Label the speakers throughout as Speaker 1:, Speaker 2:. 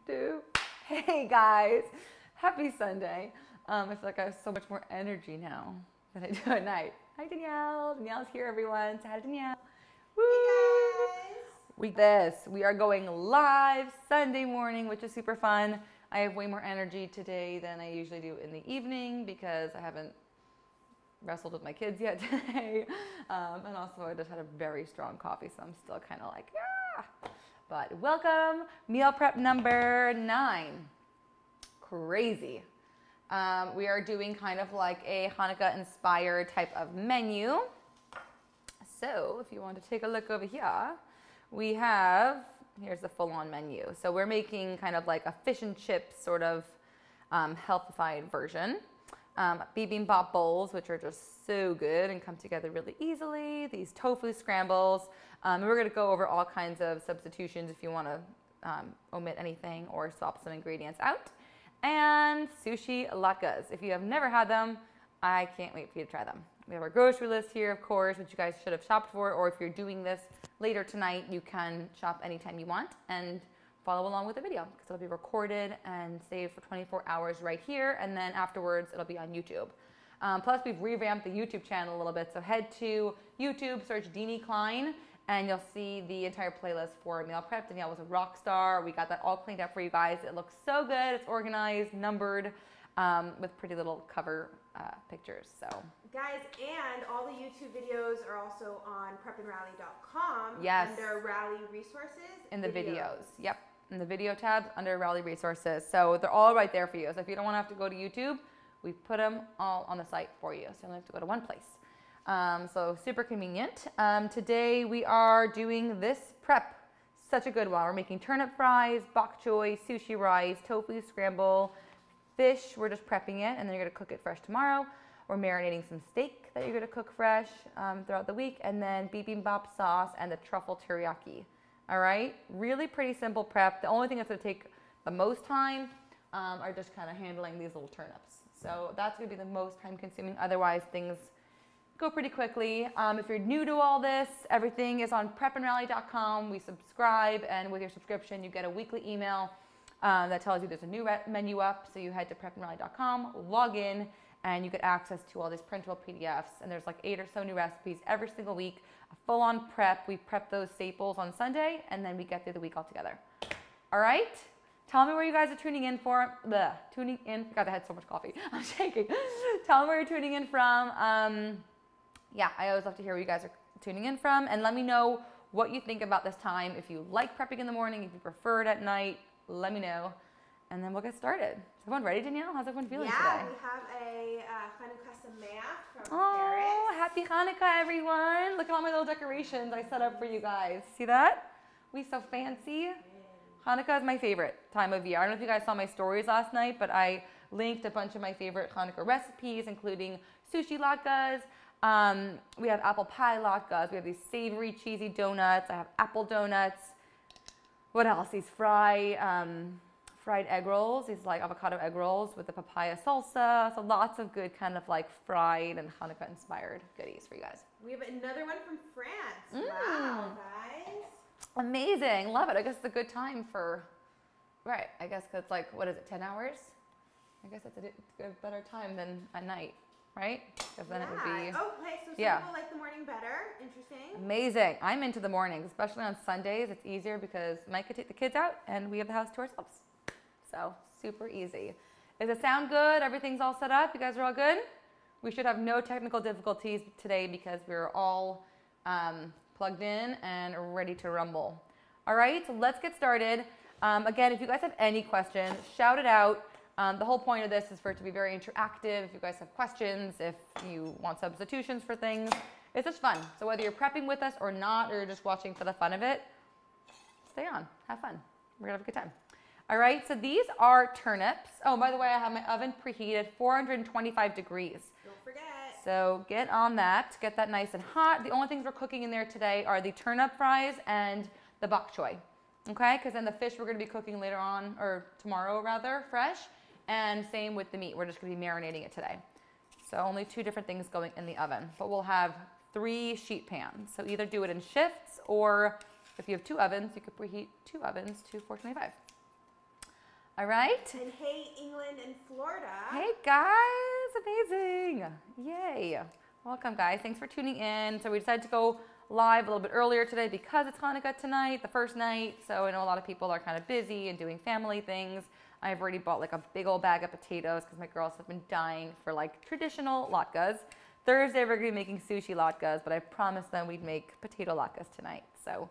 Speaker 1: 2. Hey guys, happy Sunday. I feel like I have so much more energy now than I do at night. Hi Danielle. Danielle's here, everyone. Say hi to Danielle. Woo! Hey guys. We are going live Sunday morning, which is super fun. I have way more energy today than I usually do in the evening because I haven't wrestled with my kids yet today. And also I just had a very strong coffee, so I'm still kind of like, ah. But welcome, meal prep number 9. Crazy. We are doing kind of like a Hanukkah inspired type of menu. So if you want to take a look over here, we have, here's the full-on menu. So we're making kind of like a fish and chips sort of healthified version. Bibimbap bowls, which are just so good and come together really easily. These tofu scrambles. And we're going to go over all kinds of substitutions if you want to omit anything or swap some ingredients out. And sushi latkes. If you have never had them, I can't wait for you to try them. We have our grocery list here, of course, which you guys should have shopped for, or if you're doing this later tonight, you can shop anytime you want and follow along with the video because it'll be recorded and saved for 24 hours right here, and then afterwards it'll be on YouTube. Plus, we've revamped the YouTube channel a little bit, so head to YouTube, search Deanie Klein, and you'll see the entire playlist for meal prep. Danielle was a rock star. We got that all cleaned up for you guys. It looks so good. It's organized, numbered, with pretty little cover pictures. So,
Speaker 2: guys, and all the YouTube videos are also on prepandrally.com.
Speaker 1: Yes.
Speaker 2: Under Rally Resources.
Speaker 1: In the videos. Yep. In the video tab under Rally Resources. So they're all right there for you. So if you don't want to have to go to YouTube, we put them all on the site for you. So you only have to go to one place. So super convenient. Today we are doing this prep. Such a good one. We're making turnip fries, bok choy, sushi rice, tofu scramble, fish. We're just prepping it and then you're going to cook it fresh tomorrow. We're marinating some steak that you're going to cook fresh throughout the week, and then bibimbap sauce and the truffle teriyaki. All right, really pretty simple prep. The only thing that's going to take the most time are just kind of handling these little turnips. So that's going to be the most time consuming. Otherwise, things go pretty quickly. If you're new to all this, everything is on prepandrally.com. We subscribe, and with your subscription, you get a weekly email that tells you there's a new menu up. So you head to prepandrally.com, log in, and you get access to all these printable PDFs. And there's like 8 or so new recipes every single week. A full-on prep. We prep those staples on Sunday, and then we get through the week all together. All right? Tell me where you guys are tuning in for. Tuning in. God, I had so much coffee. I'm shaking. Tell me where you're tuning in from. Yeah, I always love to hear where you guys are tuning in from, and let me know what you think about this time. If you like prepping in the morning, if you prefer it at night, let me know, and then we'll get started. Is everyone ready, Danielle? How's everyone feeling today?
Speaker 2: Yeah, we have a Hanukkah sameach from
Speaker 1: Oh,
Speaker 2: Paris.
Speaker 1: happy Hanukkah, everyone. Look at all my little decorations I set up for you guys. See that? We so fancy. Hanukkah is my favorite time of year. I don't know if you guys saw my stories last night, but I linked a bunch of my favorite Hanukkah recipes, including sushi latkes. We have apple pie latkes. We have these savory, cheesy donuts. I have apple donuts. What else? These fried egg rolls. These like avocado egg rolls with the papaya salsa. So lots of good kind of like fried and Hanukkah inspired goodies for you guys.
Speaker 2: We have another one from France. Wow, guys.
Speaker 1: Amazing. Love it. I guess it's a good time for, right, I guess it's like, what is it, 10 hours? I guess it's a better time than at night, right? Because then it would be.
Speaker 2: Oh, okay. So some people like the morning better. Interesting.
Speaker 1: Amazing. I'm into the mornings, especially on Sundays. It's easier because Mike could take the kids out and we have the house to ourselves. So super easy. Does it sound good? Everything's all set up? You guys are all good? We should have no technical difficulties today because we're all plugged in and ready to rumble. All right, so let's get started. Again, if you guys have any questions, shout it out. The whole point of this is for it to be very interactive. If you guys have questions, if you want substitutions for things, it's just fun. So whether you're prepping with us or not, or you're just watching for the fun of it, stay on, have fun. We're gonna have a good time. All right, so these are turnips. Oh, by the way, I have my oven preheated 425 degrees.
Speaker 2: Don't forget.
Speaker 1: So get on that, get that nice and hot. The only things we're cooking in there today are the turnip fries and the bok choy, okay? Because then the fish we're gonna be cooking later on, or tomorrow rather, fresh. And same with the meat, we're just gonna be marinating it today. So only 2 different things going in the oven, but we'll have 3 sheet pans. So either do it in shifts, or if you have 2 ovens, you could preheat 2 ovens to 425. All right.
Speaker 2: And hey, England and Florida.
Speaker 1: Hey guys, amazing. Yay. Welcome guys, thanks for tuning in. So we decided to go live a little bit earlier today because it's Hanukkah tonight, the first night. So I know a lot of people are kind of busy and doing family things. I've already bought like a big old bag of potatoes because my girls have been dying for like traditional latkes. Thursday we're gonna be making sushi latkes, but I promised them we'd make potato latkes tonight. So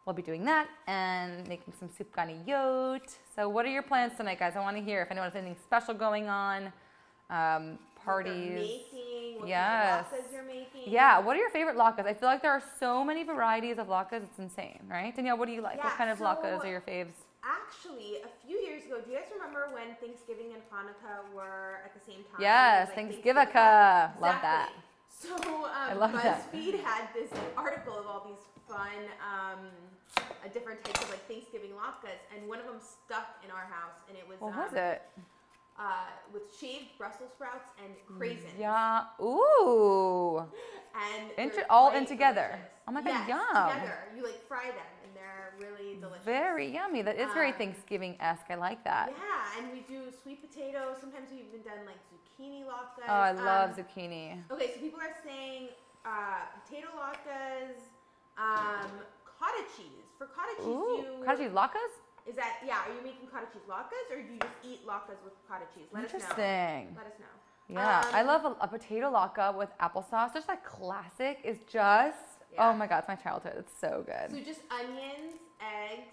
Speaker 1: we'll be doing that and making some soup ganiyot. So what are your plans tonight, guys? I want to hear if anyone has anything special going on, parties.
Speaker 2: What
Speaker 1: Yes.
Speaker 2: kind of latkes you're making.
Speaker 1: Yeah, what are your favorite latkes? I feel like there are so many varieties of latkes, it's insane, right? Danielle, what do you like?
Speaker 2: Yeah,
Speaker 1: what kind of
Speaker 2: so
Speaker 1: latkes are your faves?
Speaker 2: Actually, a few years ago, do you guys remember when Thanksgiving and Hanukkah were at the same time?
Speaker 1: Yes,
Speaker 2: Like
Speaker 1: Thanksgiving.
Speaker 2: Exactly.
Speaker 1: Love that.
Speaker 2: So
Speaker 1: I love that.
Speaker 2: BuzzFeed had this article of all these fun, different types of like Thanksgiving latkes, and one of them stuck in our house, and it was
Speaker 1: What was it?
Speaker 2: with shaved Brussels sprouts and craisins.
Speaker 1: Yeah. Ooh.
Speaker 2: And
Speaker 1: all
Speaker 2: they're
Speaker 1: in
Speaker 2: quite
Speaker 1: together.
Speaker 2: delicious.
Speaker 1: Oh my God,
Speaker 2: yes,
Speaker 1: yum.
Speaker 2: together. You like fry them, and they're really delicious.
Speaker 1: Very yummy. That is very Thanksgiving-esque. I like that.
Speaker 2: Yeah, and we do sweet potatoes. Sometimes we've even done like zucchini latkes.
Speaker 1: Oh, I love zucchini.
Speaker 2: Okay, so people are saying potato latkes, cottage cheese. For cottage cheese,
Speaker 1: Ooh, cottage cheese latkes?
Speaker 2: Is that, are you making cottage cheese latkes, or do you just eat latkes with cottage cheese? Let us know.
Speaker 1: Interesting.
Speaker 2: Let us know.
Speaker 1: Yeah, I love a potato latke with applesauce. Just like classic is just, oh my God, it's my childhood. It's so good.
Speaker 2: So just onions, eggs,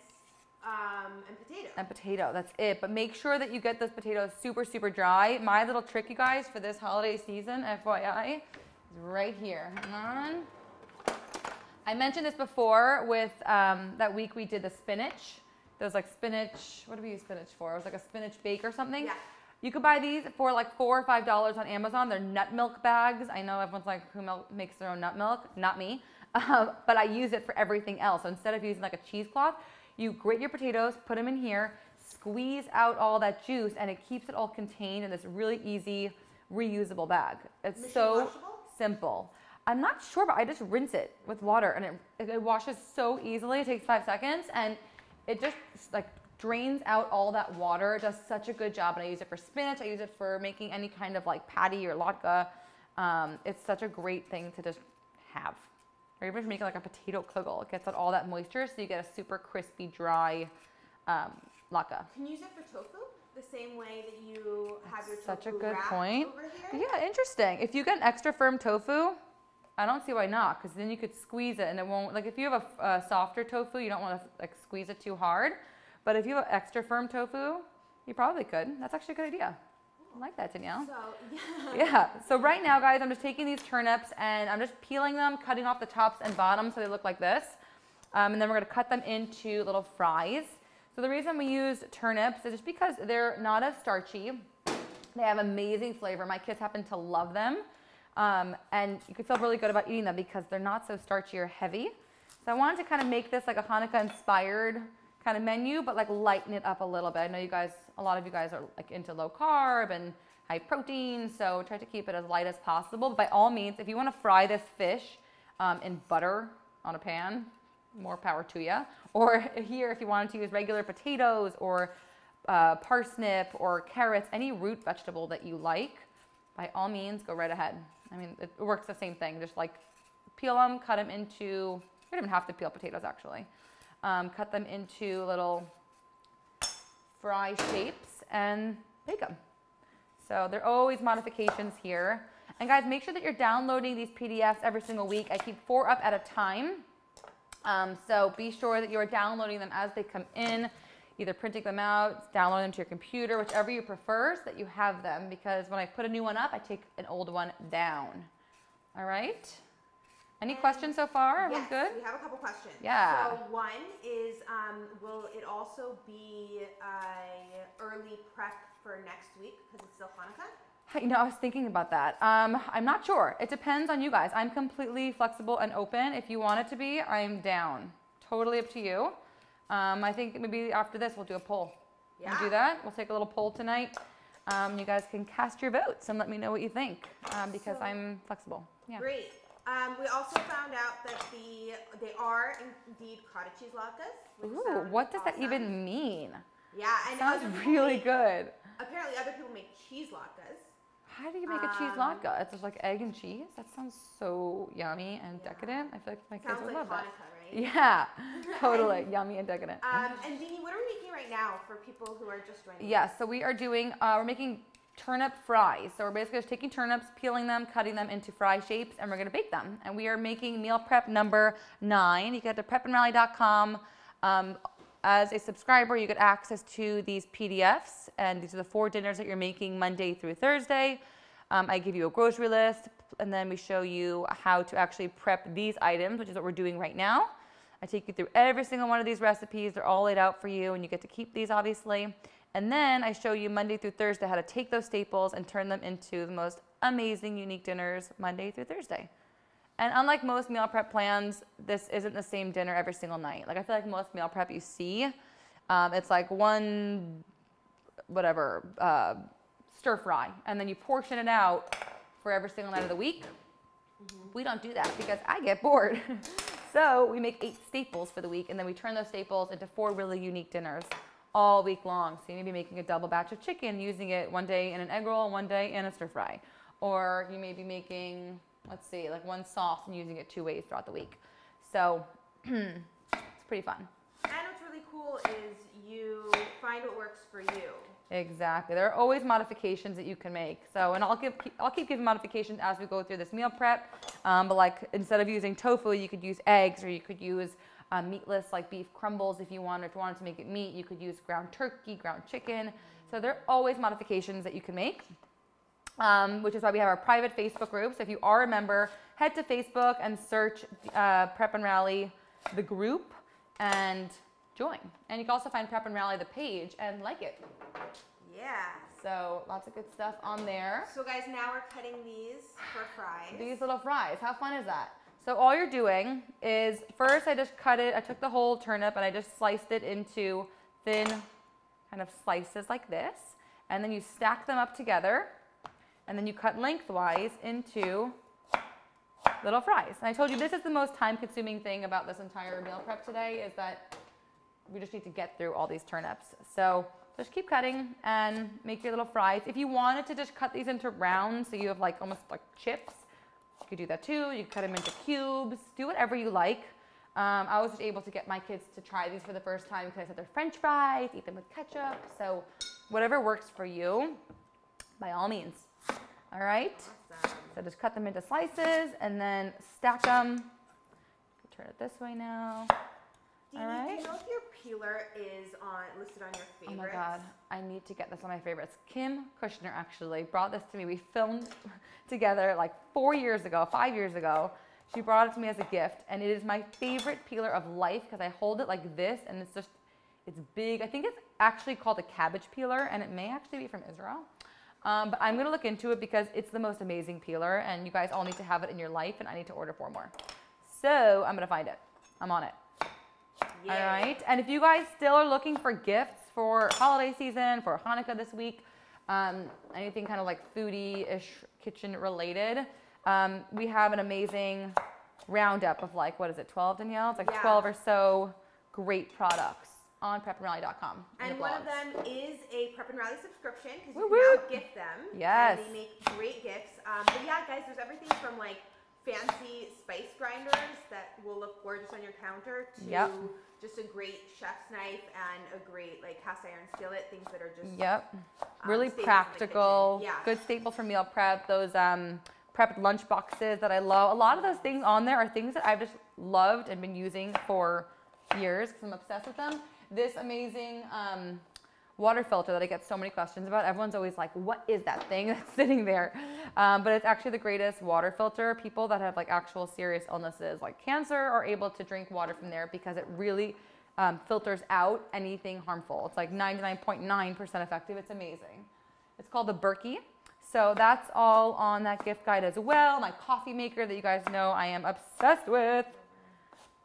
Speaker 2: and potato.
Speaker 1: And potato, that's it. But make sure that you get those potatoes super, super dry. My little trick, you guys, for this holiday season, FYI, is right here. Hang on. I mentioned this before with that week we did the spinach. Those like spinach, what do we use spinach for? It was like a spinach bake or something.
Speaker 2: Yeah.
Speaker 1: You could buy these for like $4 or $5 on Amazon. They're nut milk bags. I know everyone's like, who makes their own nut milk? Not me. But I use it for everything else. So instead of using like a cheesecloth, you grate your potatoes, put them in here, squeeze out all that juice, and it keeps it all contained in this really easy, reusable bag. It's so simple. I'm not sure, but I just rinse it with water, and it washes so easily. It takes 5 seconds, and it just like drains out all that water. It does such a good job, and I use it for spinach. I use it for making any kind of like patty or latke. It's such a great thing to just have. Or even if you're making like a potato kugel, it gets out all that moisture, so you get a super crispy, dry latke.
Speaker 2: Can you use it for tofu? The same way that you have your tofu
Speaker 1: Such a good
Speaker 2: wrapped
Speaker 1: point.
Speaker 2: over here?
Speaker 1: Yeah, interesting. If you get an extra firm tofu, I don't see why not, because then you could squeeze it and it won't, like if you have a softer tofu, you don't want to like squeeze it too hard. But if you have extra firm tofu, you probably could. That's actually a good idea. I like that, Danielle.
Speaker 2: So,
Speaker 1: Yeah. So right now, guys, I'm just taking these turnips and I'm just peeling them, cutting off the tops and bottoms so they look like this. And then we're going to cut them into little fries. So the reason we use turnips is just because they're not as starchy. They have amazing flavor. My kids happen to love them. And you can feel really good about eating them because they're not so starchy or heavy. So I wanted to kind of make this like a Hanukkah inspired kind of menu, but like lighten it up a little bit. I know you guys, a lot of you guys are like into low carb and high protein, so try to keep it as light as possible. But by all means, if you want to fry this fish in butter on a pan, more power to you. Or here, if you wanted to use regular potatoes or parsnip or carrots, any root vegetable that you like, by all means, go right ahead. I mean, it works the same thing. Just like peel them, cut them into, you don't even have to peel potatoes actually. Cut them into little fry shapes and bake them. So there are always modifications here. And guys, make sure that you're downloading these PDFs every single week. I keep 4 up at a time. So be sure that you're downloading them as they come in, either printing them out, downloading them to your computer, whichever you prefer, so that you have them. Because when I put a new one up, I take an old one down. All right? Any questions so far? Everyone's good?
Speaker 2: We have a couple questions.
Speaker 1: Yeah.
Speaker 2: So one is, will it also be early prep for next week because it's still Hanukkah?
Speaker 1: You know, I was thinking about that. I'm not sure. It depends on you guys. I'm completely flexible and open. If you want it to be, I'm down. Totally up to you. I think maybe after this we'll do a poll.
Speaker 2: Yeah.
Speaker 1: We'll do that. We'll take a little poll tonight. You guys can cast your votes and let me know what you think because I'm flexible. Yeah.
Speaker 2: Great. We also found out that they are indeed cottage cheese latkes.
Speaker 1: Ooh, what does that even mean?
Speaker 2: Yeah, and
Speaker 1: sounds really good.
Speaker 2: Apparently, other people make cheese latkes.
Speaker 1: How do you make a cheese latke? It's just like egg and cheese. That sounds so yummy and decadent. I feel like my kids would love that.
Speaker 2: Right?
Speaker 1: Yeah, totally yummy and decadent.
Speaker 2: And Dini, what are we making right now for people who are just joining?
Speaker 1: Yeah, so we are doing, we're making turnip fries. So we're basically just taking turnips, peeling them, cutting them into fry shapes, and we're gonna bake them. And we are making meal prep number 9. You get to prepandrally.com. As a subscriber, you get access to these PDFs, and these are the 4 dinners that you're making Monday through Thursday. I give you a grocery list, and then we show you how to actually prep these items, which is what we're doing right now. I take you through every single one of these recipes. They're all laid out for you, and you get to keep these, obviously. And then I show you Monday through Thursday how to take those staples and turn them into the most amazing, unique dinners Monday through Thursday. And unlike most meal prep plans, this isn't the same dinner every single night. Like, I feel like most meal prep you see, it's like one, stir fry, and then you portion it out for every single night of the week. We don't do that because I get bored. So we make 8 staples for the week, and then we turn those staples into 4 really unique dinners all week long. So you may be making a double batch of chicken, using it one day in an egg roll, one day in a stir fry. Or you may be making, let's see, like one sauce and using it 2 ways throughout the week. So it's pretty fun.
Speaker 2: And what's really cool is you find what works for you.
Speaker 1: Exactly. There are always modifications that you can make. So, and I'll keep giving modifications as we go through this meal prep. But like, instead of using tofu, you could use eggs, or you could use meatless, like beef crumbles if you want. If you wanted to make it meat, you could use ground turkey, ground chicken. So there are always modifications that you can make. Which is why we have our private Facebook group. So if you are a member, head to Facebook and search Prep and Rally, the group, and join. And you can also find Prep and Rally, the page, and like it.
Speaker 2: Yeah.
Speaker 1: So lots of good stuff on there.
Speaker 2: So guys, now we're cutting these for fries.
Speaker 1: These little fries. How fun is that? So all you're doing is, first I just cut it. I took the whole turnip and I just sliced it into thin kind of slices like this. And then you stack them up together. And then you cut lengthwise into little fries. And I told you this is the most time-consuming thing about this entire meal prep today, is that we just need to get through all these turnips. So just keep cutting and make your little fries. If you wanted to just cut these into rounds, so you have like almost like chips, you could do that too. You could cut them into cubes. Do whatever you like. I was just able to get my kids to try these for the first time because I said they're French fries, eat them with ketchup. So whatever works for you, by all means. All right,
Speaker 2: Awesome.
Speaker 1: So just cut them into slices and then stack them. Turn it this way now.
Speaker 2: Dini,
Speaker 1: All right.
Speaker 2: do you know if your peeler is listed on your favorites?
Speaker 1: Oh my God, I need to get this on my favorites. Kim Kushner actually brought this to me. We filmed together like 5 years ago. She brought it to me as a gift, and it is my favorite peeler of life because I hold it like this, and it's big. I think it's actually called a cabbage peeler, and it may actually be from Israel. But I'm going to look into it because it's the most amazing peeler, and you guys all need to have it in your life, and I need to order 4 more. So I'm going to find it. I'm on it. Yay. All right. And if you guys still are looking for gifts for holiday season, for Hanukkah this week, anything kind of like foodie-ish, kitchen related, we have an amazing roundup of like, what is it, 12, Danielle? It's like 12 or so great products on prepandrally.com.
Speaker 2: And one of them is a Prep and Rally subscription, because you can now gift them.
Speaker 1: Yes.
Speaker 2: And they make great gifts. But yeah, guys, there's everything from like fancy spice grinders that will look gorgeous on your counter to just a great chef's knife and a great like cast iron skillet, things that are just
Speaker 1: really practical, good staples for meal prep. Those prepped lunch boxes that I love. A lot of those things on there are things that I've just loved and been using for years because I'm obsessed with them. This amazing water filter that I get so many questions about. Everyone's always like, what is that thing that's sitting there? But it's actually the greatest water filter. People that have like actual serious illnesses like cancer are able to drink water from there because it really filters out anything harmful. It's like 99.9% effective. It's amazing. It's called the Berkey. So that's all on that gift guide as well. My coffee maker that you guys know I am obsessed with.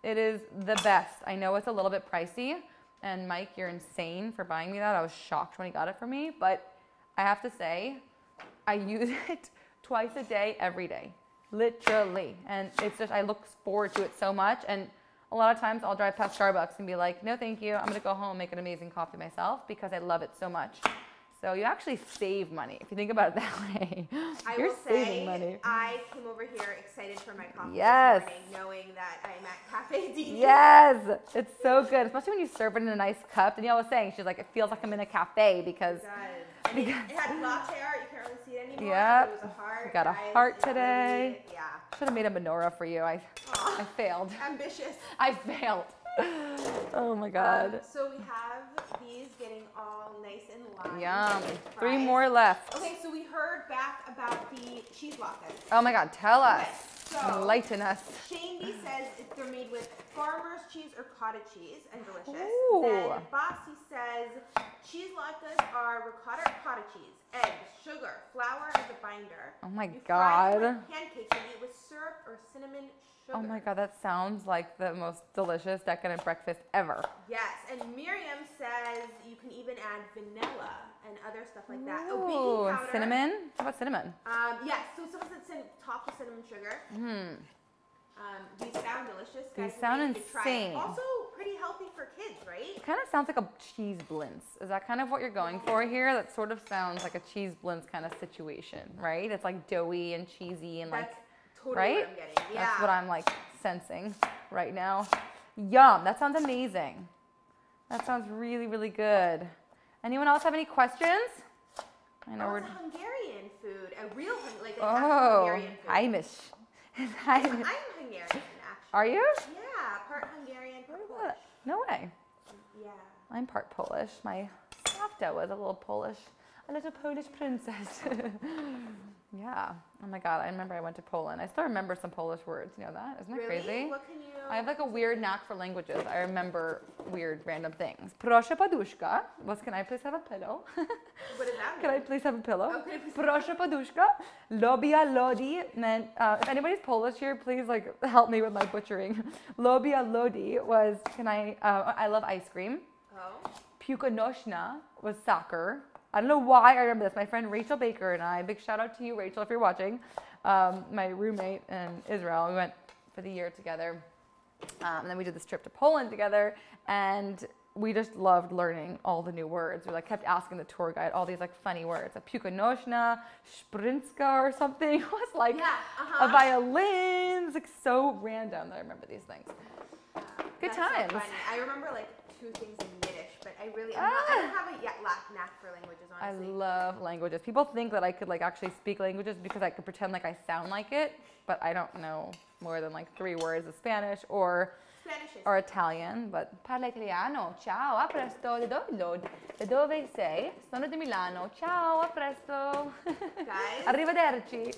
Speaker 1: It is the best. I know it's a little bit pricey. And Mike, you're insane for buying me that. I was shocked when he got it for me. But I have to say, I use it twice a day, every day. Literally. And it's just, I look forward to it so much. And A lot of times I'll drive past Starbucks and be like, no, thank you. I'm going to go home and make an amazing coffee myself because I love it so much. So you actually save money. If you think about it that way, you're saving money.
Speaker 2: I came over here excited for my coffee
Speaker 1: yes.
Speaker 2: this morning, knowing that I'm at Cafe D.
Speaker 1: Yes, it's so good, especially when you serve it in a nice cup. Danielle was saying, she's like, it feels like I'm in a cafe because... It
Speaker 2: does. And it had latte art. You can't really see it anymore.
Speaker 1: Yep.
Speaker 2: It was a heart.
Speaker 1: We got a heart today.
Speaker 2: Yeah.
Speaker 1: Should have made a menorah for you. I failed.
Speaker 2: Ambitious.
Speaker 1: I failed. Oh my God.
Speaker 2: So we have these getting all nice and lined.
Speaker 1: Yum. 3 more left.
Speaker 2: Okay, so we heard back about the cheese latkes.
Speaker 1: Oh my God, tell us.
Speaker 2: Okay, so
Speaker 1: enlighten us.
Speaker 2: Shane B says they're made with farmer's cheese or cottage cheese and delicious.
Speaker 1: Ooh.
Speaker 2: Then Bossy says cheese latkes are ricotta or cottage cheese, eggs, sugar, flour as a binder.
Speaker 1: Oh my
Speaker 2: you
Speaker 1: God.
Speaker 2: fry them with pancakes and eat with syrup or cinnamon sugar.
Speaker 1: Oh my God, that sounds like the most delicious decadent breakfast ever.
Speaker 2: Yes, and Miriam says you can even add vanilla and other stuff like that.
Speaker 1: Ooh,
Speaker 2: Oh, baking powder.
Speaker 1: Cinnamon? What about cinnamon?
Speaker 2: Yes, so some of it's topped with cinnamon sugar. These sound delicious.
Speaker 1: These
Speaker 2: guys,
Speaker 1: sound
Speaker 2: you should try it.
Speaker 1: insane.
Speaker 2: Also pretty healthy for kids, right?
Speaker 1: It kind of sounds like a cheese blintz. Is that kind of what you're going for here? That sort of sounds like a cheese blintz kind of situation, right? It's like doughy and cheesy and
Speaker 2: That's totally
Speaker 1: right?
Speaker 2: what I'm getting. Yeah.
Speaker 1: That's what I'm like sensing right now. Yum, that sounds amazing. That sounds really, really good. Anyone else have any questions? I know
Speaker 2: it's a Hungarian food, a real like an actual Hungarian food.
Speaker 1: Heimish.
Speaker 2: I'm Hungarian, actually.
Speaker 1: Are you?
Speaker 2: Yeah, part Hungarian, part Polish.
Speaker 1: No way.
Speaker 2: Yeah.
Speaker 1: I'm part Polish. My Savta was a little Polish princess. Yeah. Oh my God. I remember I went to Poland. I still remember some Polish words. You know that? Isn't that
Speaker 2: really?
Speaker 1: crazy?
Speaker 2: What can you...
Speaker 1: I have like a weird knack for languages. I remember weird random things. Proszę poduszka. Can I please have a pillow?
Speaker 2: What does that mean?
Speaker 1: Can I please have a pillow?
Speaker 2: Oh, can I please
Speaker 1: Proszę poduszka. Lobia lodi meant, if anybody's Polish here, please like help me with my butchering. Lobia lodi was, I love ice cream.
Speaker 2: Oh.
Speaker 1: Piłka nożna was soccer. I don't know why I remember this. My friend Rachel Baker and I, big shout out to you, Rachel, if you're watching, my roommate in Israel, we went for the year together. And then we did this trip to Poland together, and we just loved learning all the new words. We like kept asking the tour guide all these like funny words. A piłka nożna, sprinska or something. It was like a violin. It's like so random that I remember these things. Good times.
Speaker 2: So funny. I remember like 2 things in Yiddish, but I don't have a knack for languages, honestly.
Speaker 1: I love languages. People think that I could like actually speak languages because I could pretend like I sound like it, but I don't know more than like 3 words of Spanish or Italian. But parla italiano. Ciao, a presto. Da dove sei? Sono di Milano. Ciao, a presto.
Speaker 2: Guys.
Speaker 1: Arrivederci.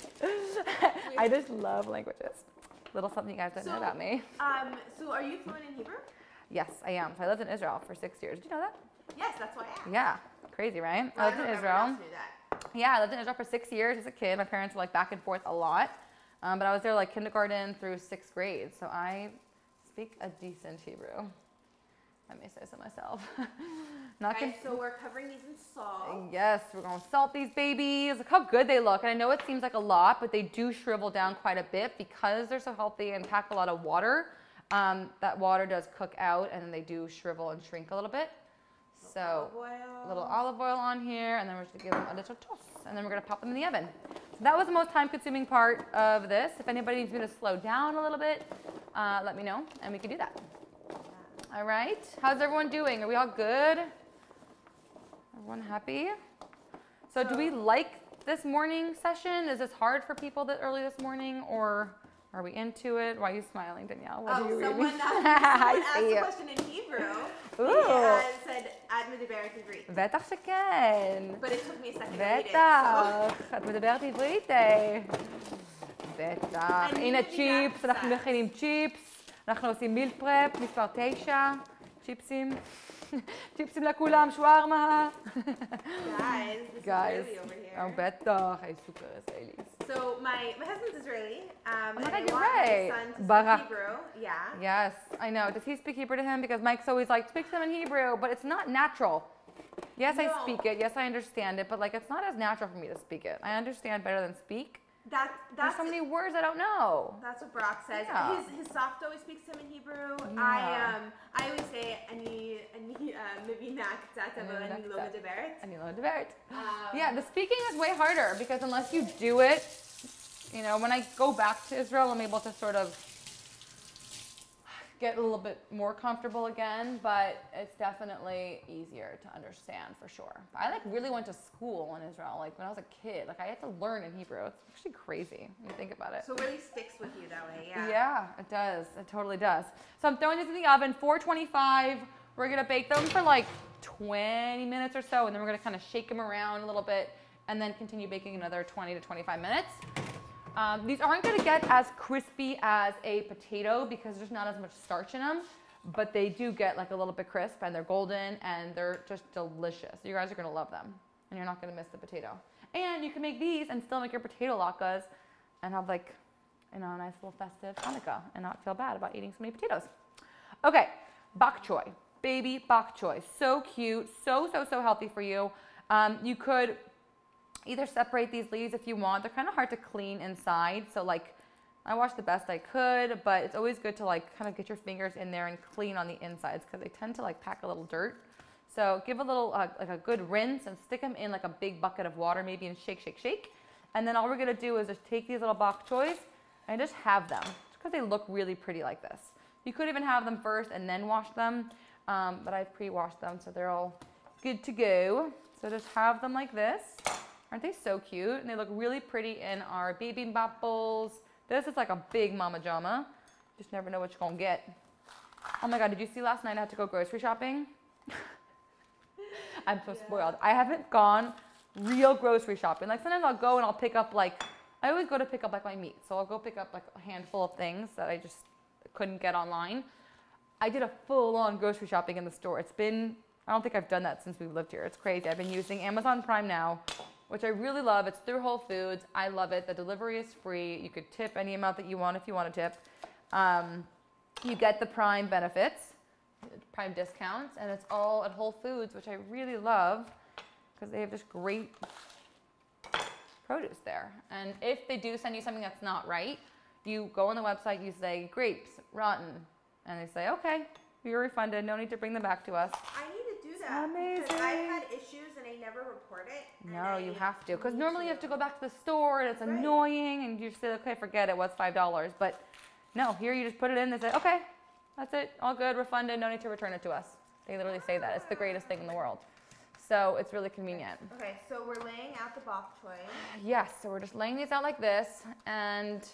Speaker 1: I just love languages. Little something you guys don't know about me.
Speaker 2: So are you fluent in Hebrew?
Speaker 1: Yes, I am. So I lived in Israel for 6 years. Did you know that?
Speaker 2: Yes, that's why I asked.
Speaker 1: Yeah, crazy, right?
Speaker 2: Well,
Speaker 1: I lived in Israel. Yeah, I lived in Israel for 6 years as a kid. My parents were like back and forth a lot. But I was there like kindergarten through 6th grade. So I speak a decent Hebrew. I may say so myself.
Speaker 2: So we're covering these in salt.
Speaker 1: Yes, we're going to salt these babies. Look how good they look. And I know it seems like a lot, but they do shrivel down quite a bit because they're so healthy and pack a lot of water. That water does cook out and then they do shrivel and shrink a little bit. So a little olive oil on here, and then we're just gonna give them a little toss, and then we're gonna pop them in the oven. So that was the most time-consuming part of this. If anybody needs me to slow down a little bit, let me know, and we can do that. All right, how's everyone doing? Are we all good? Everyone happy? So do we like this morning session? Is this hard for people that early this morning, or are we into it? Why are you smiling, Danielle? What are you
Speaker 2: someone
Speaker 1: reading?
Speaker 2: asked a question in Hebrew.
Speaker 1: Ooh.
Speaker 2: He said, "את מדברת עברית."
Speaker 1: בטח שכן.
Speaker 2: But it took me a second to read it.
Speaker 1: בטח. את מדברת עברית. בטח. הנה צ'יפס, אנחנו מכינים צ'יפס. אנחנו עושים מיל פרפ, מספר 9. צ'יפסים. צ'יפסים לכולם, שווארמה.
Speaker 2: Guys, this is Israeli over here.
Speaker 1: Oh, בטח. I super Israeli.
Speaker 2: So my husband's Israeli.
Speaker 1: Oh my God,
Speaker 2: and I
Speaker 1: you're
Speaker 2: want
Speaker 1: right.
Speaker 2: my son to
Speaker 1: Barak.
Speaker 2: speak Hebrew. Yeah.
Speaker 1: Yes, I know. Does he speak Hebrew to him? Because Mike's always like, speak to him in Hebrew, but it's not natural. Yes,
Speaker 2: No.
Speaker 1: I speak it. Yes, I understand it, but like it's not as natural for me to speak it. I understand better than speak. There's so many words I don't know.
Speaker 2: That's what Brock says.
Speaker 1: Yeah.
Speaker 2: His soft always speaks to him in Hebrew.
Speaker 1: Yeah.
Speaker 2: I always say ani mivinak tatava ani lo medaberet.
Speaker 1: Yeah, the speaking is way harder because unless you do it, you know, when I go back to Israel, I'm able to sort of get a little bit more comfortable again, but it's definitely easier to understand for sure. I like really went to school in Israel, like when I was a kid. Like I had to learn in Hebrew. It's actually crazy when you think about it.
Speaker 2: So it really sticks with you that way, yeah.
Speaker 1: Yeah, it does. It totally does. So I'm throwing these in the oven, 425. We're gonna bake them for like 20 minutes or so, and then we're gonna kind of shake them around a little bit, and then continue baking another 20 to 25 minutes. These aren't going to get as crispy as a potato because there's not as much starch in them, but they do get like a little bit crisp and they're golden and they're just delicious. You guys are going to love them and you're not going to miss the potato. And you can make these and still make your potato latkes and have like, you know, a nice little festive Hanukkah and not feel bad about eating so many potatoes. Okay, Bok Choy, baby Bok Choy. So cute, so healthy for you. You could either separate these leaves if you want. They're kind of hard to clean inside. So like I washed the best I could, but it's always good to like kind of get your fingers in there and clean on the insides because they tend to like pack a little dirt. So give a little like a good rinse and stick them in like a big bucket of water maybe and shake. And then all we're gonna do is just take these little bok choys and just have them because they look really pretty like this. You could even have them first and then wash them, but I pre-washed them so they're all good to go. So just have them like this. Aren't they so cute? And they look really pretty in our bibimbap bowls. This is like a big mama jama. Just never know what you're gonna get. Oh my God, did you see last night I had to go grocery shopping? I'm so spoiled. I haven't gone real grocery shopping. Like sometimes I'll go and I'll pick up like, I always go to pick up like my meat. So I'll go pick up like a handful of things that I just couldn't get online. I did a full-on grocery shopping in the store. It's been, I don't think I've done that since we've lived here. It's crazy. I've been using Amazon Prime now, which I really love. It's through Whole Foods. I love it. The delivery is free. You could tip any amount that you want if you want to tip. You get the Prime benefits, Prime discounts, and it's all at Whole Foods, which I really love because they have just great produce there. And if they do send you something that's not right, you go on the website, you say grapes, rotten, and they say, okay, you're refunded. No need to bring them back to us.
Speaker 2: I need to do that.
Speaker 1: Amazing.
Speaker 2: Because I've had issues and I never report it.
Speaker 1: No, you have to. Because normally you have to go back to the store and it's annoying and you say, okay, forget it. What's $5? But no, here you just put it in. They say, okay, that's it. All good. Refunded. No need to return it to us. They literally say that. It's the greatest thing in the world. So it's really convenient.
Speaker 2: Okay, so we're laying out the bok choy.
Speaker 1: Yes, so we're just laying these out like this. And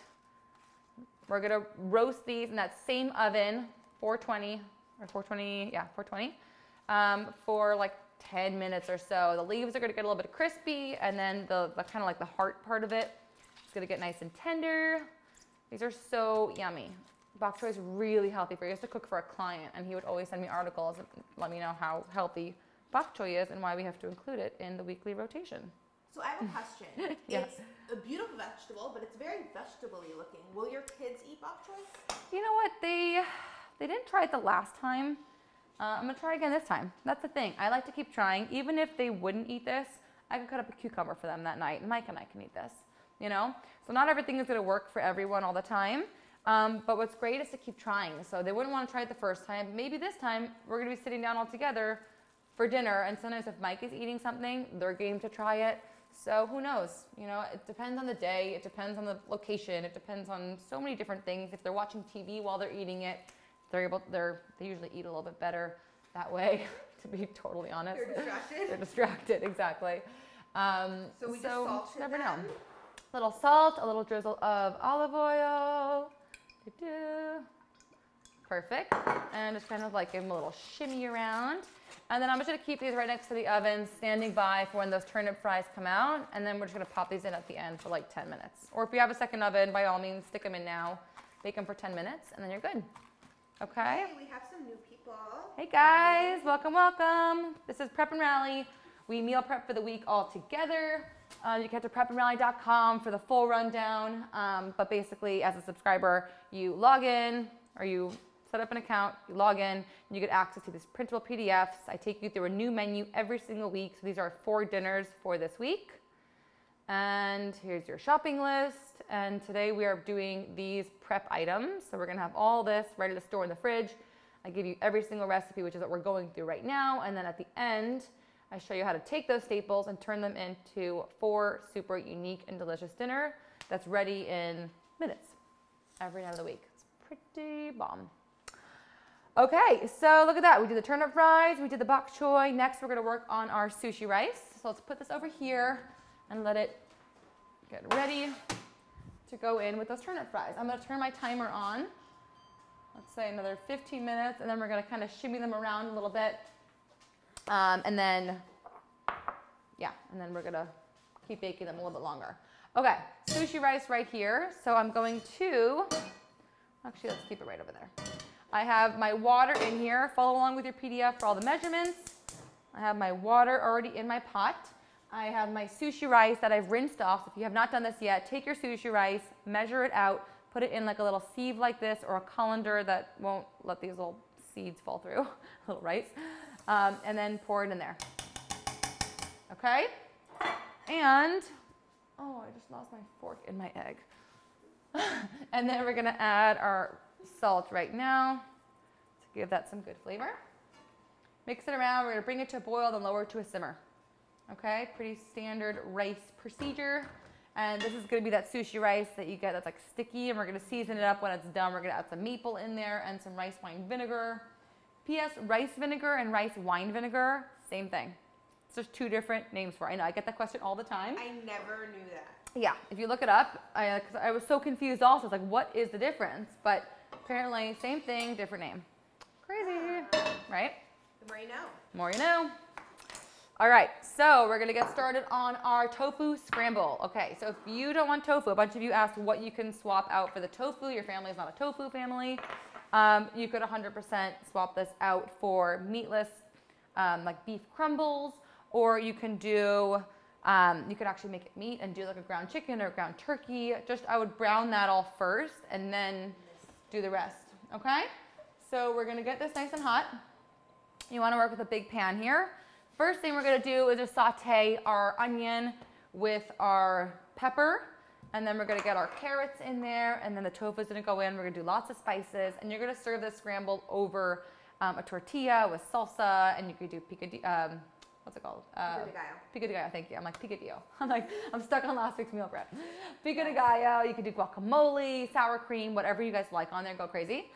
Speaker 1: we're going to roast these in that same oven, 420, or 420, yeah, 420, for like 10 minutes or so. The leaves are going to get a little bit crispy, and then the kind of like the heart part of it is going to get nice and tender. These are so yummy. Bok choy is really healthy for you. I used to cook for a client, and he would always send me articles and let me know how healthy bok choy is and why we have to include it in the weekly rotation.
Speaker 2: So I have a question.
Speaker 1: Yes.
Speaker 2: It's a beautiful vegetable, but it's very vegetable-y looking. Will your kids eat bok choy?
Speaker 1: You know what? They didn't try it the last time. I'm going to try again this time. That's the thing. I like to keep trying. Even if they wouldn't eat this, I can cut up a cucumber for them that night. And Mike and I can eat this, you know? So not everything is going to work for everyone all the time. But what's great is to keep trying. So they wouldn't want to try it the first time. Maybe this time we're going to be sitting down all together for dinner. And sometimes if Mike is eating something, they're game to try it. So who knows? You know, it depends on the day. It depends on the location. It depends on so many different things. If they're watching TV while they're eating it, they usually eat a little bit better that way, to be totally honest.
Speaker 2: They're distracted.
Speaker 1: They're distracted, exactly.
Speaker 2: So we just salted
Speaker 1: never
Speaker 2: them.
Speaker 1: know. A little salt, a little drizzle of olive oil. Perfect. And just kind of like give them a little shimmy around. And then I'm just gonna keep these right next to the oven, standing by for when those turnip fries come out. And then we're just gonna pop these in at the end for like 10 minutes. Or if you have a second oven, by all means, stick them in now. Bake them for 10 minutes, and then you're good. Okay?
Speaker 2: Hey, we have some new people.
Speaker 1: Hey guys, welcome, welcome. This is Prep and Rally. We meal prep for the week all together. You can head to prepandrally.com for the full rundown. But basically, as a subscriber, you log in, or you set up an account, you log in, and you get access to these printable PDFs. I take you through a new menu every single week. So these are 4 dinners for this week. And here's your shopping list. And today we are doing these prep items. So we're gonna have all this ready to store in the fridge. I give you every single recipe, which is what we're going through right now. And then at the end, I show you how to take those staples and turn them into 4 super unique and delicious dinner that's ready in minutes every night of the week. It's pretty bomb. Okay, so look at that. We did the turnip fries, we did the bok choy. Next, we're gonna work on our sushi rice. So let's put this over here and let it get ready to go in with those turnip fries. I'm gonna turn my timer on. Let's say another 15 minutes, and then we're gonna kind of shimmy them around a little bit. And then we're gonna keep baking them a little bit longer. Okay, sushi rice right here. So I'm going to, actually let's keep it right over there. I have my water in here. Follow along with your PDF for all the measurements. I have my water already in my pot. I have my sushi rice that I've rinsed off. So if you have not done this yet, take your sushi rice, measure it out, put it in like a little sieve like this or a colander that won't let these little seeds fall through, little rice, and then pour it in there. Okay? And, oh, I just lost my fork in my egg. And then we're gonna add our salt right now to give that some good flavor. Mix it around. We're gonna bring it to a boil, then lower it to a simmer. Okay, pretty standard rice procedure. And this is gonna be that sushi rice that you get that's like sticky, and we're gonna season it up. When it's done, we're gonna add some maple in there and some rice wine vinegar. P.S. Rice vinegar and rice wine vinegar, same thing. It's just 2 different names for it. I know, I get that question all the time.
Speaker 2: I never knew that.
Speaker 1: Yeah, if you look it up, I was so confused also. It's like, what is the difference? But apparently, same thing, different name. Crazy, right?
Speaker 2: The more you know.
Speaker 1: More you know. All right, so we're gonna get started on our tofu scramble. Okay, so if you don't want tofu, a bunch of you asked what you can swap out for the tofu. Your family is not a tofu family. You could 100% swap this out for meatless, like beef crumbles, or you can do, you could actually make it meat and do like a ground chicken or ground turkey. Just, I would brown that all first and then do the rest, okay? So we're gonna get this nice and hot. You wanna work with a big pan here. First thing we're gonna do is just saute our onion with our pepper, and then we're gonna get our carrots in there, and then the tofu is gonna go in. We're gonna do lots of spices, and you're gonna serve this scramble over a tortilla with salsa, and you could do picadillo. What's it called? Pico de gallo, thank you. I'm like picadillo. I'm stuck on last week's meal prep. Pico de gallo, you could do guacamole, sour cream, whatever you guys like on there, go crazy.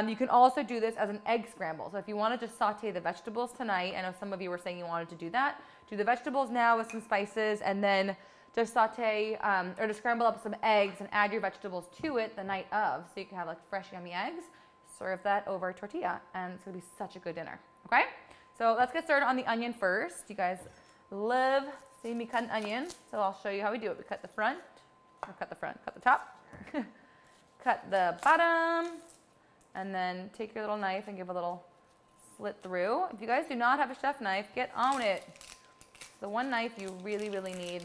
Speaker 1: You can also do this as an egg scramble. So if you want to just saute the vegetables tonight, I know some of you were saying you wanted to do that. Do the vegetables now with some spices, and then just saute or just scramble up some eggs and add your vegetables to it the night of, so you can have like fresh yummy eggs. Serve that over a tortilla, and it's gonna be such a good dinner. Okay, so let's get started on the onion first. You guys love seeing me cut an onion, so I'll show you how we do it. We cut the front, or cut the top, cut the bottom, and then take your little knife and give a little slit through. If you guys do not have a chef knife, get on it. It's the one knife you really, really need.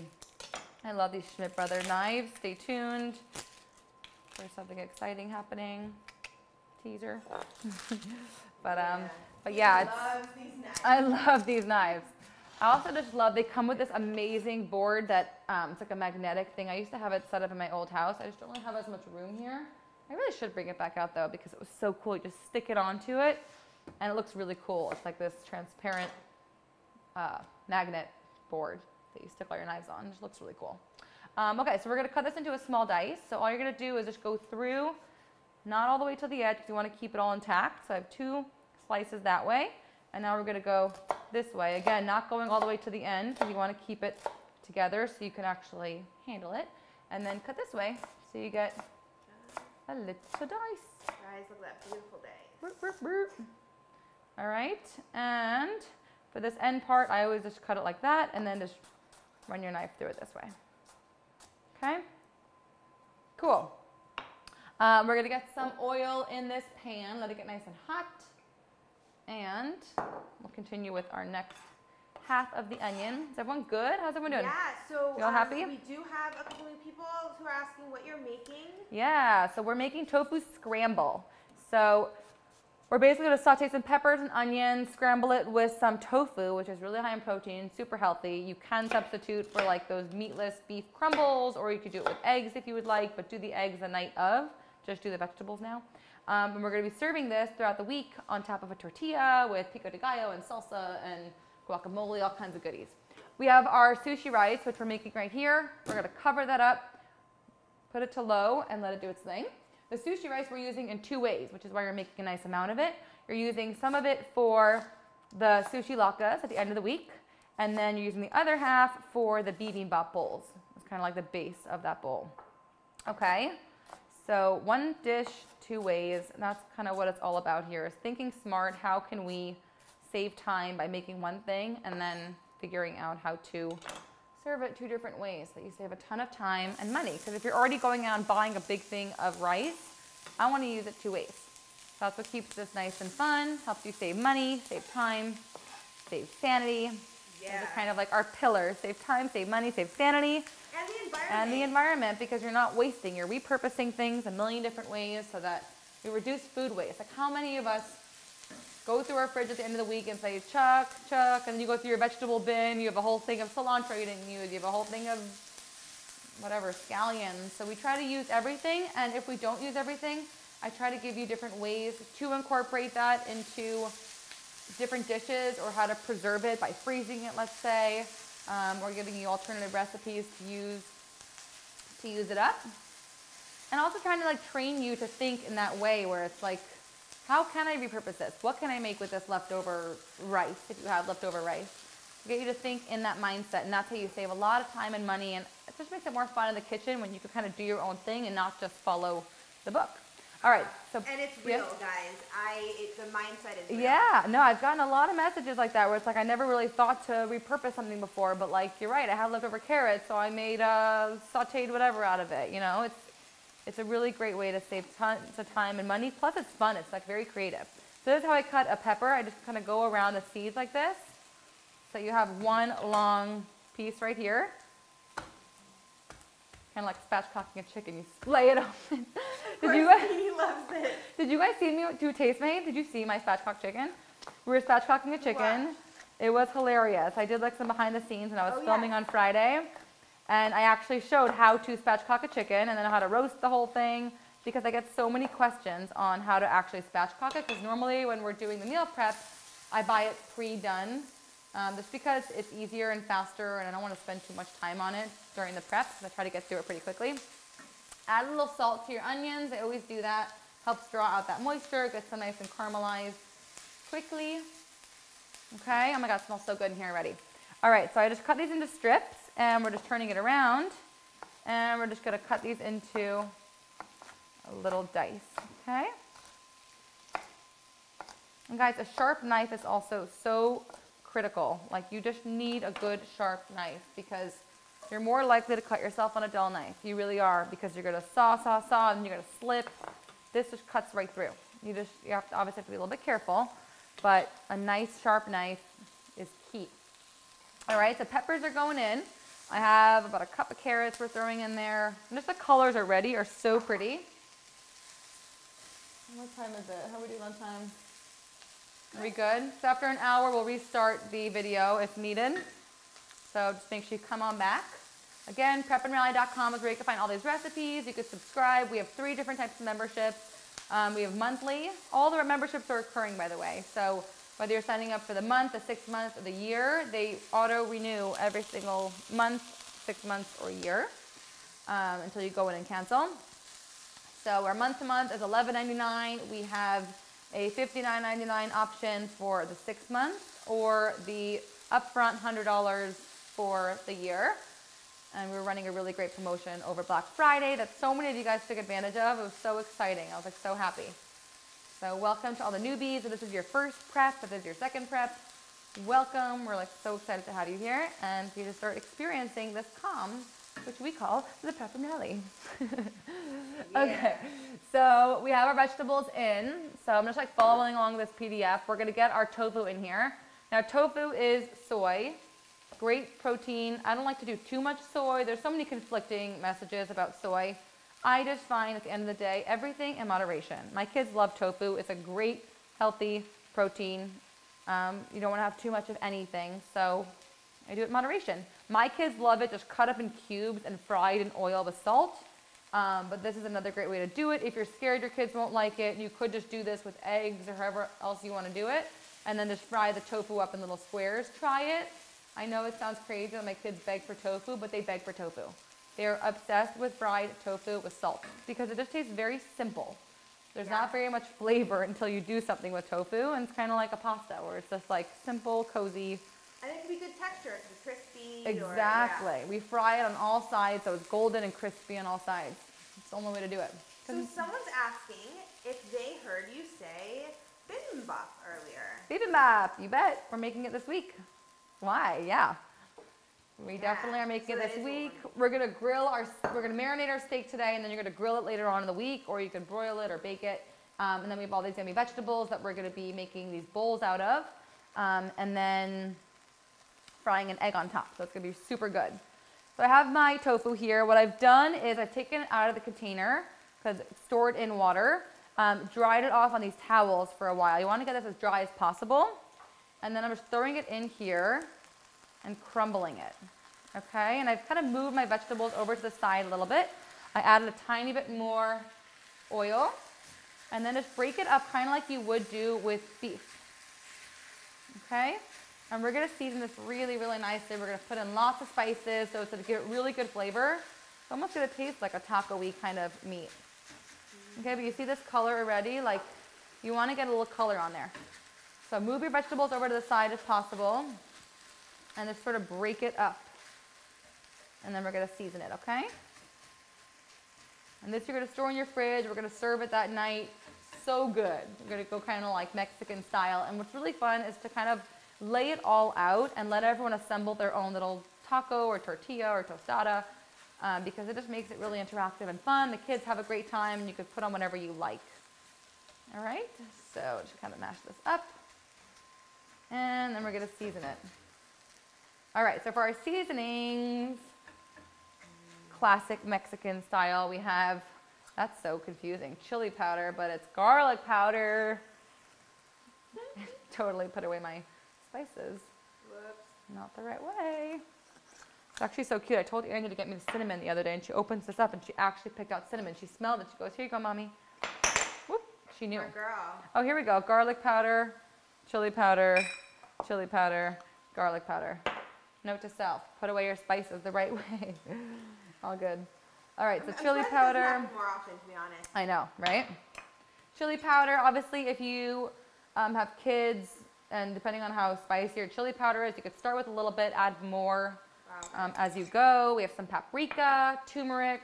Speaker 1: I love these Schmidt Brother knives. Stay tuned for something exciting happening. Teaser. But yeah, I love these knives. I also just love, they come with this amazing board that it's like a magnetic thing. I used to have it set up in my old house. I just don't really have as much room here. I really should bring it back out though, because it was so cool. You just stick it onto it and it looks really cool. It's like this transparent magnet board that you stick all your knives on. It just looks really cool. Okay, so we're gonna cut this into a small dice. So all you're gonna do is just go through, not all the way to the edge, because you wanna keep it all intact. So I have 2 slices that way. And now we're gonna go this way. Again, not going all the way to the end, because you wanna keep it together so you can actually handle it. And then cut this way, so you get a little dice.
Speaker 2: Guys, look at that beautiful day.
Speaker 1: Burp, burp, burp. All right, and for this end part, I always just cut it like that, and then just run your knife through it this way. Okay, cool. We're gonna get some oil in this pan, let it get nice and hot, and we'll continue with our next half of the onion. Is everyone good? How's everyone doing?
Speaker 2: Yeah, so
Speaker 1: you all happy?
Speaker 2: We do have a couple new people who are asking what you're making.
Speaker 1: Yeah, so we're making tofu scramble. So We're basically going to saute some peppers and onions, scramble it with some tofu, which is really high in protein, super healthy. You can substitute for like those meatless beef crumbles, or you could do it with eggs if you would like, but do the eggs the night of. Just do the vegetables now. And we're going to be serving this throughout the week on top of a tortilla with pico de gallo and salsa and guacamole, all kinds of goodies. We have our sushi rice, which we're making right here. We're going to cover that up, put it to low, and let it do its thing. The sushi rice we're using in 2 ways, which is why you're making a nice amount of it. You're using some of it for the sushi latkes at the end of the week, and then you're using the other half for the bibimbap bowls. It's kind of like the base of that bowl. Okay, so 1 dish, 2 ways, and that's kind of what it's all about here, is thinking smart. How can we save time by making one thing and then figuring out how to serve it 2 different ways so that you save a ton of time and money. Because if you're already going out and buying a big thing of rice, I want to use it 2 ways. So that's what keeps this nice and fun, helps you save money, save time, save sanity. Yeah. Those are kind of like our pillars: save time, save money, save sanity.
Speaker 2: And the environment.
Speaker 1: And the environment, because you're not wasting. You're repurposing things a million different ways so that you reduce food waste. Like, how many of us go through our fridge at the end of the week and say, chuck, chuck, and then you go through your vegetable bin, you have a whole thing of cilantro you didn't use, you have a whole thing of whatever, scallions. So we try to use everything, and if we don't use everything, I try to give you different ways to incorporate that into different dishes, or how to preserve it by freezing it, let's say, or giving you alternative recipes to use it up. And also trying to like train you to think in that way, where it's like, how can I repurpose this? What can I make with this leftover rice, if you have leftover rice? Get you to think in that mindset, and that's how you save a lot of time and money, and it just makes it more fun in the kitchen when you can kind of do your own thing and not just follow the book. All right. So,
Speaker 2: and it's real, guys. The mindset is real.
Speaker 1: Yeah. No, I've gotten a lot of messages like that where it's like, I never really thought to repurpose something before, but like, you're right, I have leftover carrots, so I made sauteed whatever out of it. You know, it's a really great way to save tons of time and money. Plus, it's fun. It's like very creative. So this is how I cut a pepper. I just kind of go around the seeds like this. So you have one long piece right here. Kind of like spatchcocking a chicken. You splay it open.
Speaker 2: He loves it.
Speaker 1: Did you guys see me do Taste Made? Did you see my spatchcock chicken? We were spatchcocking a chicken. Wow. It was hilarious. I did like some behind the scenes when I was filming on Friday. And I actually showed how to spatchcock a chicken, and then how to roast the whole thing, because I get so many questions on how to actually spatchcock it. Because normally when we're doing the meal prep, I buy it pre-done, just because it's easier and faster, and I don't want to spend too much time on it during the prep, because I try to get through it pretty quickly. Add a little salt to your onions. I always do that. Helps draw out that moisture, gets them nice and caramelized quickly. Okay, oh my God, it smells so good in here already. All right, so I just cut these into strips, and we're just turning it around, and we're just gonna cut these into a little dice, okay? And guys, a sharp knife is also so critical. Like, you just need a good sharp knife, because you're more likely to cut yourself on a dull knife. You really are, because you're gonna saw, and you're gonna slip. This just cuts right through. You have to obviously have to be a little bit careful, but a nice sharp knife is key. All right, so peppers are going in. I have about a cup of carrots we're throwing in there. And just the colors already are so pretty. What time is it? How are we doing on time? Are we good? So after an hour, we'll restart the video if needed. So just make sure you come on back. Again, prepandrally.com is where you can find all these recipes. You can subscribe. We have 3 different types of memberships. We have monthly. All the memberships are recurring, by the way. So whether you're signing up for the month, the 6 months, or the year, they auto-renew every single month, 6 months, or year until you go in and cancel. So our month-to-month is $11.99. We have a $59.99 option for the 6 months, or the upfront $100 for the year. And we're running a really great promotion over Black Friday that so many of you guys took advantage of. It was so exciting. I was like so happy. So welcome to all the newbies. If this is your first prep, if this is your second prep, welcome. We're like so excited to have you here and for you to start experiencing this calm, which we call the Prep and Rally. Okay, so we have our vegetables in. So I'm just like following along this PDF. We're gonna get our tofu in here. Now tofu is soy. Great protein. I don't like to do too much soy. There's so many conflicting messages about soy. I just find at the end of the day, everything in moderation. My kids love tofu. It's a great healthy, protein. You don't want to have too much of anything, so I do it in moderation. My kids love it, just cut up in cubes and fried in oil with salt. But this is another great way to do it. If you're scared your kids won't like it, you could just do this with eggs or however else you want to do it. And then just fry the tofu up in little squares. Try it. I know it sounds crazy that my kids beg for tofu, but they beg for tofu. They're obsessed with fried tofu with salt because it just tastes very simple. There's not very much flavor until you do something with tofu, and it's kind of like a pasta where it's just like simple, cozy.
Speaker 2: And it can be good texture, it can be crispy.
Speaker 1: Exactly. We fry it on all sides so it's golden and crispy on all sides. It's the only way to do it.
Speaker 2: So someone's asking if they heard you say bibimbap earlier.
Speaker 1: Bibimbap, you bet. We're making it this week. Why? Yeah. We definitely are making it this week. We're gonna marinate our steak today, and then you're gonna grill it later on in the week, or you can broil it or bake it. And then we have all these yummy vegetables that we're gonna be making these bowls out of, and then frying an egg on top. So it's gonna be super good. So I have my tofu here. What I've done is I've taken it out of the container because it's stored in water, dried it off on these towels for a while. You want to get this as dry as possible, and then I'm just throwing it in here and crumbling it, okay? And I've kind of moved my vegetables over to the side a little bit. I added a tiny bit more oil, and then just break it up kind of like you would do with beef, okay? And we're gonna season this really, really nicely. We're gonna put in lots of spices so it's gonna give it really good flavor. It's almost gonna taste like a taco-y kind of meat. Okay, but you see this color already? Like, you wanna get a little color on there. So move your vegetables over to the side if possible, and just sort of break it up. And then we're gonna season it, okay? And this you're gonna store in your fridge. We're gonna serve it that night. So good. We're gonna go kind of like Mexican style. And what's really fun is to kind of lay it all out and let everyone assemble their own little taco or tortilla or tostada, because it just makes it really interactive and fun. The kids have a great time, and you could put on whatever you like. All right, so just kind of mash this up, and then we're gonna season it. All right, so for our seasonings, classic Mexican style, we have, that's so confusing, chili powder, but it's garlic powder. Totally put away my spices.
Speaker 2: Whoops.
Speaker 1: Not the right way. It's actually so cute. I told Angie to get me the cinnamon the other day, and she opens this up, and she actually picked out cinnamon. She smelled it. She goes, "Here you go, Mommy." Whoop. She knew.
Speaker 2: Our girl.
Speaker 1: Oh, here we go. Garlic powder, chili powder, garlic powder. Note to self, put away your spices the right way. All good. All right, so chili powder.
Speaker 2: More often, to be honest.
Speaker 1: I know, right? Chili powder, obviously, if you have kids, and depending on how spicy your chili powder is, you could start with a little bit, add more as you go. We have some paprika, turmeric,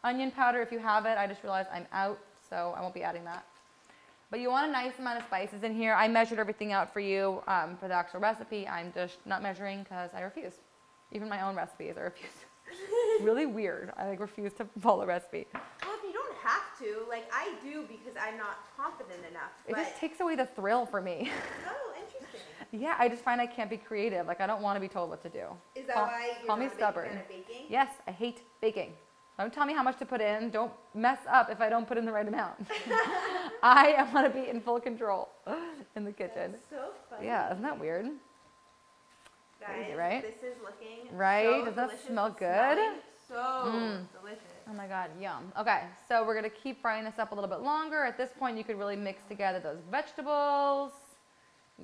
Speaker 1: onion powder if you have it. I just realized I'm out, so I won't be adding that. But you want a nice amount of spices in here. I measured everything out for you for the actual recipe. I'm just not measuring because I refuse. Even my own recipes, I refuse. It's really weird. I refuse to follow recipe.
Speaker 2: Well, if you don't have to, like I do because I'm not confident enough.
Speaker 1: It just takes away the thrill for me.
Speaker 2: Oh, interesting.
Speaker 1: Yeah, I just find I can't be creative. Like, I don't want to be told what to do.
Speaker 2: Is that why you're
Speaker 1: call me
Speaker 2: not a big
Speaker 1: stubborn.
Speaker 2: fan of baking?
Speaker 1: Yes, I hate baking. Don't tell me how much to put in. Don't mess up if I don't put in the right amount. I want to be in full control in the kitchen.
Speaker 2: That's so funny.
Speaker 1: Yeah, isn't that weird?
Speaker 2: Guys,
Speaker 1: crazy, right?
Speaker 2: This is looking
Speaker 1: right?
Speaker 2: So
Speaker 1: Does that
Speaker 2: delicious.
Speaker 1: smell
Speaker 2: It's
Speaker 1: good?
Speaker 2: smelling So delicious.
Speaker 1: Oh my God, yum. Okay, so we're gonna keep frying this up a little bit longer. At this point, you could really mix together those vegetables.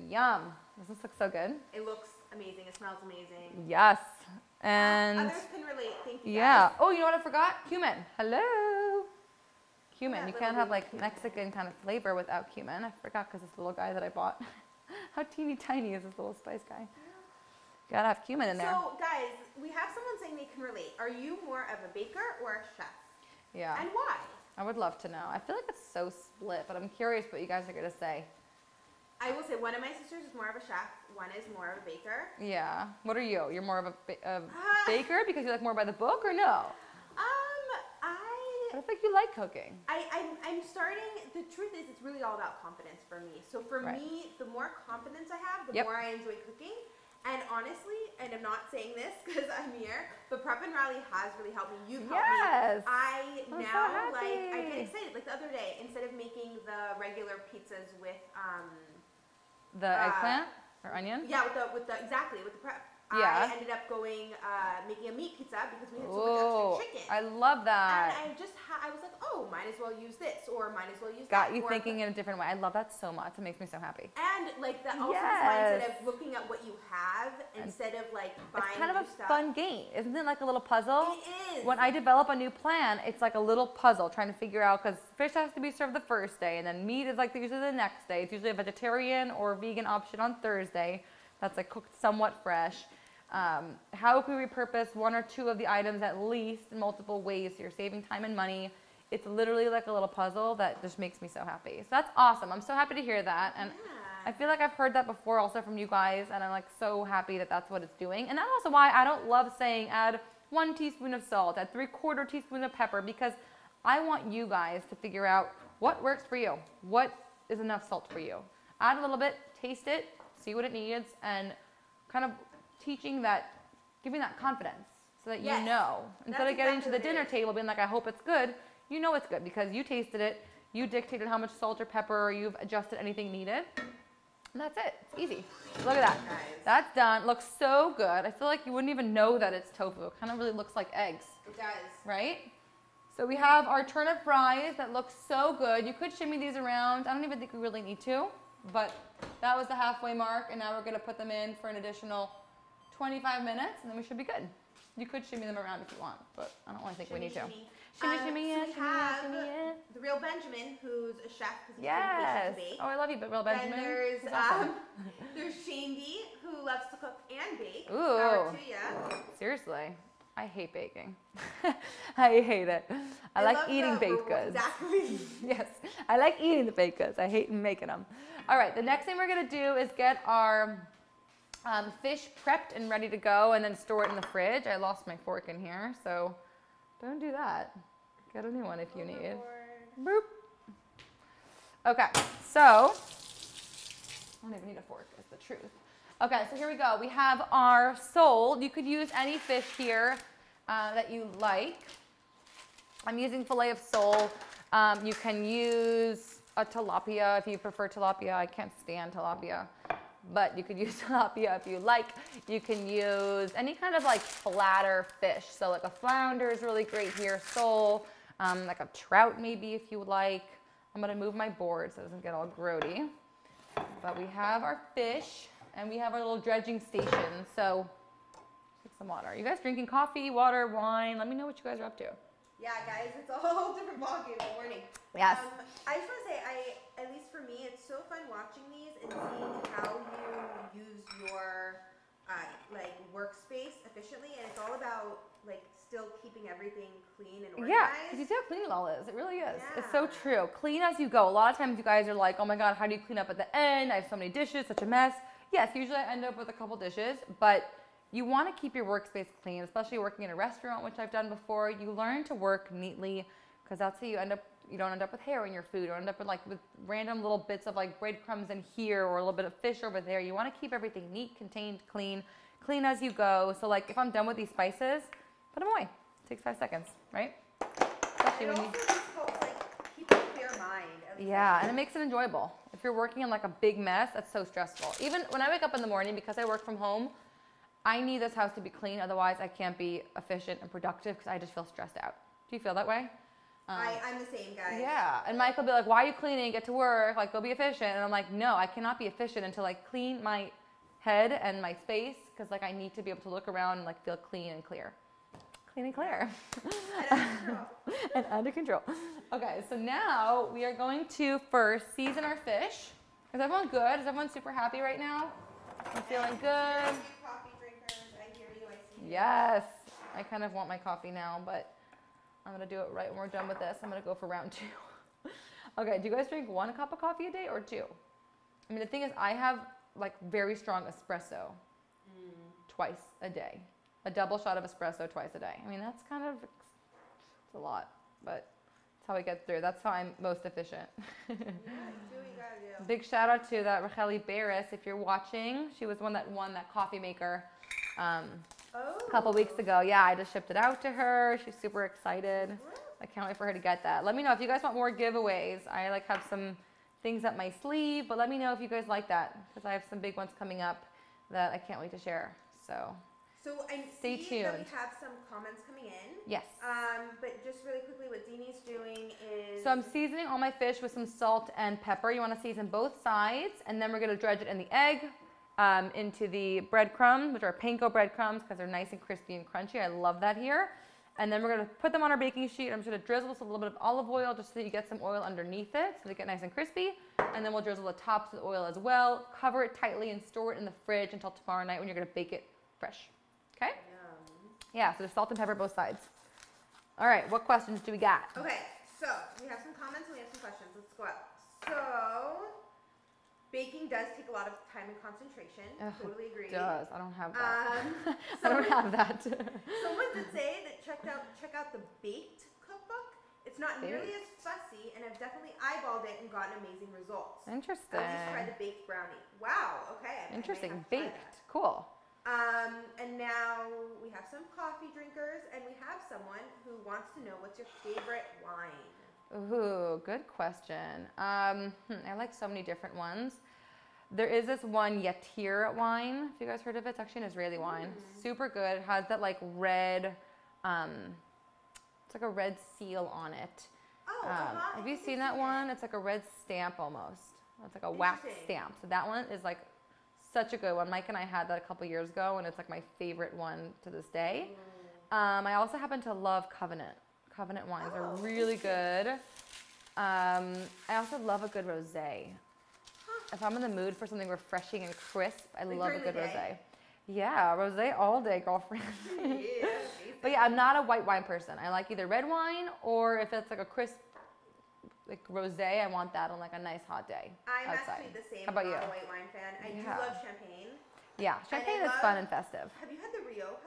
Speaker 1: Yum. Doesn't this look so good?
Speaker 2: It looks amazing. It smells amazing.
Speaker 1: Yes. And
Speaker 2: others can relate. Thank you.
Speaker 1: yeah.
Speaker 2: Guys.
Speaker 1: Oh, you know what I forgot? Cumin. Hello. Cumin.
Speaker 2: Yeah,
Speaker 1: You
Speaker 2: little
Speaker 1: can't have
Speaker 2: baby
Speaker 1: like
Speaker 2: cumin.
Speaker 1: Mexican kind of flavor without cumin. I forgot because this little guy that I bought. How teeny tiny is this little spice guy? Gotta have cumin in there.
Speaker 2: So, guys, we have someone saying they can relate. Are you more of a baker or a chef?
Speaker 1: Yeah.
Speaker 2: And why?
Speaker 1: I would love to know. I feel like it's so split, but I'm curious what you guys are gonna say.
Speaker 2: I will say one of my sisters is more of a chef. One is more of a baker.
Speaker 1: Yeah. What are you? You're more of a baker because you like more by the book, or no? I feel like you like cooking.
Speaker 2: I'm starting, the truth is it's really all about confidence for me. So for
Speaker 1: Right.
Speaker 2: me, the more confidence I have, the
Speaker 1: Yep.
Speaker 2: more I enjoy cooking. And honestly, and I'm not saying this because I'm here, but Prep and Rally has really helped me. You've helped me. I get excited. Like the other day, instead of making the regular pizzas with
Speaker 1: the eggplant or onion.
Speaker 2: Yeah, with the prep.
Speaker 1: Yeah.
Speaker 2: I ended up going making a meat pizza because we had so much extra chicken.
Speaker 1: I love that.
Speaker 2: And I was like, oh, might as well use this or might as well use that.
Speaker 1: Got you thinking in a different way. I love that so much. It makes me so happy.
Speaker 2: And like the also this mindset of looking at what you have instead of like buying
Speaker 1: It's kind of a
Speaker 2: stuff.
Speaker 1: fun game. Isn't it like a little puzzle?
Speaker 2: It is.
Speaker 1: When I develop a new plan, it's like a little puzzle trying to figure out, because fish has to be served the first day and then meat is like usually the next day. It's usually a vegetarian or vegan option on Thursday. That's like cooked somewhat fresh. How can we repurpose one or two of the items at least in multiple ways so you're saving time and money? It's literally like a little puzzle that just makes me so happy. So that's awesome. I'm so happy to hear that. And I feel like I've heard that before also from you guys, and I'm like so happy that that's what it's doing. And that's also why I don't love saying add 1 teaspoon of salt, add 3/4 teaspoon of pepper, because I want you guys to figure out what works for you. What is enough salt for you? Add a little bit, taste it, see what it needs, and kind of giving that confidence so that you know. Instead of getting to the dinner table being like, I hope it's good, you know it's good because you tasted it, you dictated how much salt or pepper, or you've adjusted anything needed. And that's it. It's easy. Look at that. Nice. That's done. Looks so good. I feel like you wouldn't even know that it's tofu. It kind of really looks like eggs.
Speaker 2: It does.
Speaker 1: Right? So we have our turnip fries that look so good. You could shimmy these around. I don't even think we really need to, but that was the halfway mark, and now we're going to put them in for an additional 25 minutes, and then we should be good. You could shimmy them around if you want, but I don't really think we need to. Shimmy, shimmy,
Speaker 2: so we have the real Benjamin, who's a chef because he's been patient to bake.
Speaker 1: Oh, I love you, but real Benjamin.
Speaker 2: Then there's
Speaker 1: awesome.
Speaker 2: there's Shandy, who loves to cook and bake.
Speaker 1: Ooh. Seriously, I hate baking. I hate it. I like eating baked goods.
Speaker 2: Exactly.
Speaker 1: Yes, I like eating the baked goods. I hate making them. All right, the next thing we're gonna do is get our fish prepped and ready to go, and then store it in the fridge. I lost my fork in here, so don't do that. Get a new one if you need. Boop. Okay, so I don't even need a fork, is the truth. Okay, so here we go. We have our sole. You could use any fish here that you like. I'm using fillet of sole. You can use a tilapia if you prefer tilapia. I can't stand tilapia, but you could use tilapia if you like. You can use any kind of like flatter fish. So like a flounder is really great here. Sole, like a trout maybe if you would like. I'm gonna move my board so it doesn't get all grody. But we have our fish and we have our little dredging station. So take some water. Are you guys drinking coffee, water, wine? Let me know what you guys are up to.
Speaker 2: Yeah, guys, it's a whole different ballgame in the morning.
Speaker 1: Yes.
Speaker 2: I just want to say, at least for me, it's so fun watching these and seeing how you use your like workspace efficiently, and it's all about like still keeping everything clean and organized.
Speaker 1: Yeah, because you see how clean it all is. It really is. Yeah. It's so true. Clean as you go. A lot of times you guys are like, oh my God, how do you clean up at the end? I have so many dishes, such a mess. Yes, usually I end up with a couple dishes, but you want to keep your workspace clean, especially working in a restaurant, which I've done before. You learn to work neatly because that's how you end up. You don't end up with hair in your food, or end up with random little bits of like breadcrumbs in here or a little bit of fish over there. You want to keep everything neat, contained, clean as you go. So like if I'm done with these spices, put them away. It takes 5 seconds, right? Especially when you
Speaker 2: helps like keep a clear mind.
Speaker 1: Yeah, and it makes it enjoyable. If you're working in like a big mess, that's so stressful. Even when I wake up in the morning, because I work from home, I need this house to be clean. Otherwise, I can't be efficient and productive because I just feel stressed out. Do you feel that way?
Speaker 2: I'm the same, guys.
Speaker 1: Yeah, and Mike will be like, why are you cleaning? Get to work. Like, go be efficient. And I'm like, no, I cannot be efficient until I clean my head and my space because like I need to be able to look around and like feel clean and clear. Clean and clear.
Speaker 2: And under control.
Speaker 1: And under control. Okay, so now we are going to first season our fish. Is everyone good? Is everyone super happy right now? I'm feeling good.
Speaker 2: Coffee drinkers, I hear you, I see you.
Speaker 1: Yes, I kind of want my coffee now, but I'm gonna do it right when we're done with this. I'm gonna go for round 2. Okay, do you guys drink 1 cup of coffee a day or 2? I mean, the thing is, I have like very strong espresso twice a day. A double shot of espresso twice a day. I mean, that's kind of, it's a lot, but it's how I get through. That's how I'm most efficient.
Speaker 2: Yeah, do what you gotta do.
Speaker 1: Big shout out to that Racheli Barris, if you're watching. She was the one that won that coffee maker a couple weeks ago. Yeah, I just shipped it out to her. She's super excited. I can't wait for her to get that. Let me know if you guys want more giveaways. I like have some things up my sleeve, but let me know if you guys like that, because I have some big ones coming up that I can't wait to share. So
Speaker 2: I
Speaker 1: stay tuned.
Speaker 2: That we have some comments coming in.
Speaker 1: Yes.
Speaker 2: But just really quickly, what Deanie's doing is...
Speaker 1: So I'm seasoning all my fish with some salt and pepper. You want to season both sides, and then we're going to dredge it in the egg, into the breadcrumbs, which are panko breadcrumbs, because they're nice and crispy and crunchy. I love that here. And then we're going to put them on our baking sheet. I'm just going to drizzle with a little bit of olive oil just so that you get some oil underneath it so they get nice and crispy. And then we'll drizzle the tops with oil as well. Cover it tightly and store it in the fridge until tomorrow night when you're going to bake it fresh. Okay? Yeah, so just salt and pepper both sides. All right, what questions do we got?
Speaker 2: Okay, so we have some comments and we have some questions. Let's go out. So, baking does take a lot of time and concentration. Totally agree.
Speaker 1: It does. I don't have that. I don't have that.
Speaker 2: Someone did say that check out the baked cookbook. It's not nearly as fussy, and I've definitely eyeballed it and gotten amazing results.
Speaker 1: Interesting.
Speaker 2: At least try the baked brownie. Wow. Okay.
Speaker 1: Interesting. Baked. Cool.
Speaker 2: And now we have some coffee drinkers, and we have someone who wants to know what's your favorite wine.
Speaker 1: Ooh, good question. I like so many different ones. There is this one Yatir wine. Have you guys heard of it? It's actually an Israeli wine. Super good. It has that like red, it's like a red seal on it. Have you seen that one? It's like a red stamp almost. It's like a wax stamp. So that one is like such a good one. Mike and I had that a couple years ago, and it's like my favorite one to this day. I also happen to love Covenant. Covenant wines are really good. I also love a good rosé. If I'm in the mood for something refreshing and crisp, I love a good rosé. Yeah, rosé all day, girlfriend. But yeah, I'm not a white wine person. I like either red wine, or if it's like a crisp like rosé, I want that on like a nice hot day outside.
Speaker 2: Actually the same.
Speaker 1: How about you?
Speaker 2: I'm not a white wine fan. I do love champagne.
Speaker 1: Yeah, champagne is fun and festive.
Speaker 2: Have you had the Rioja?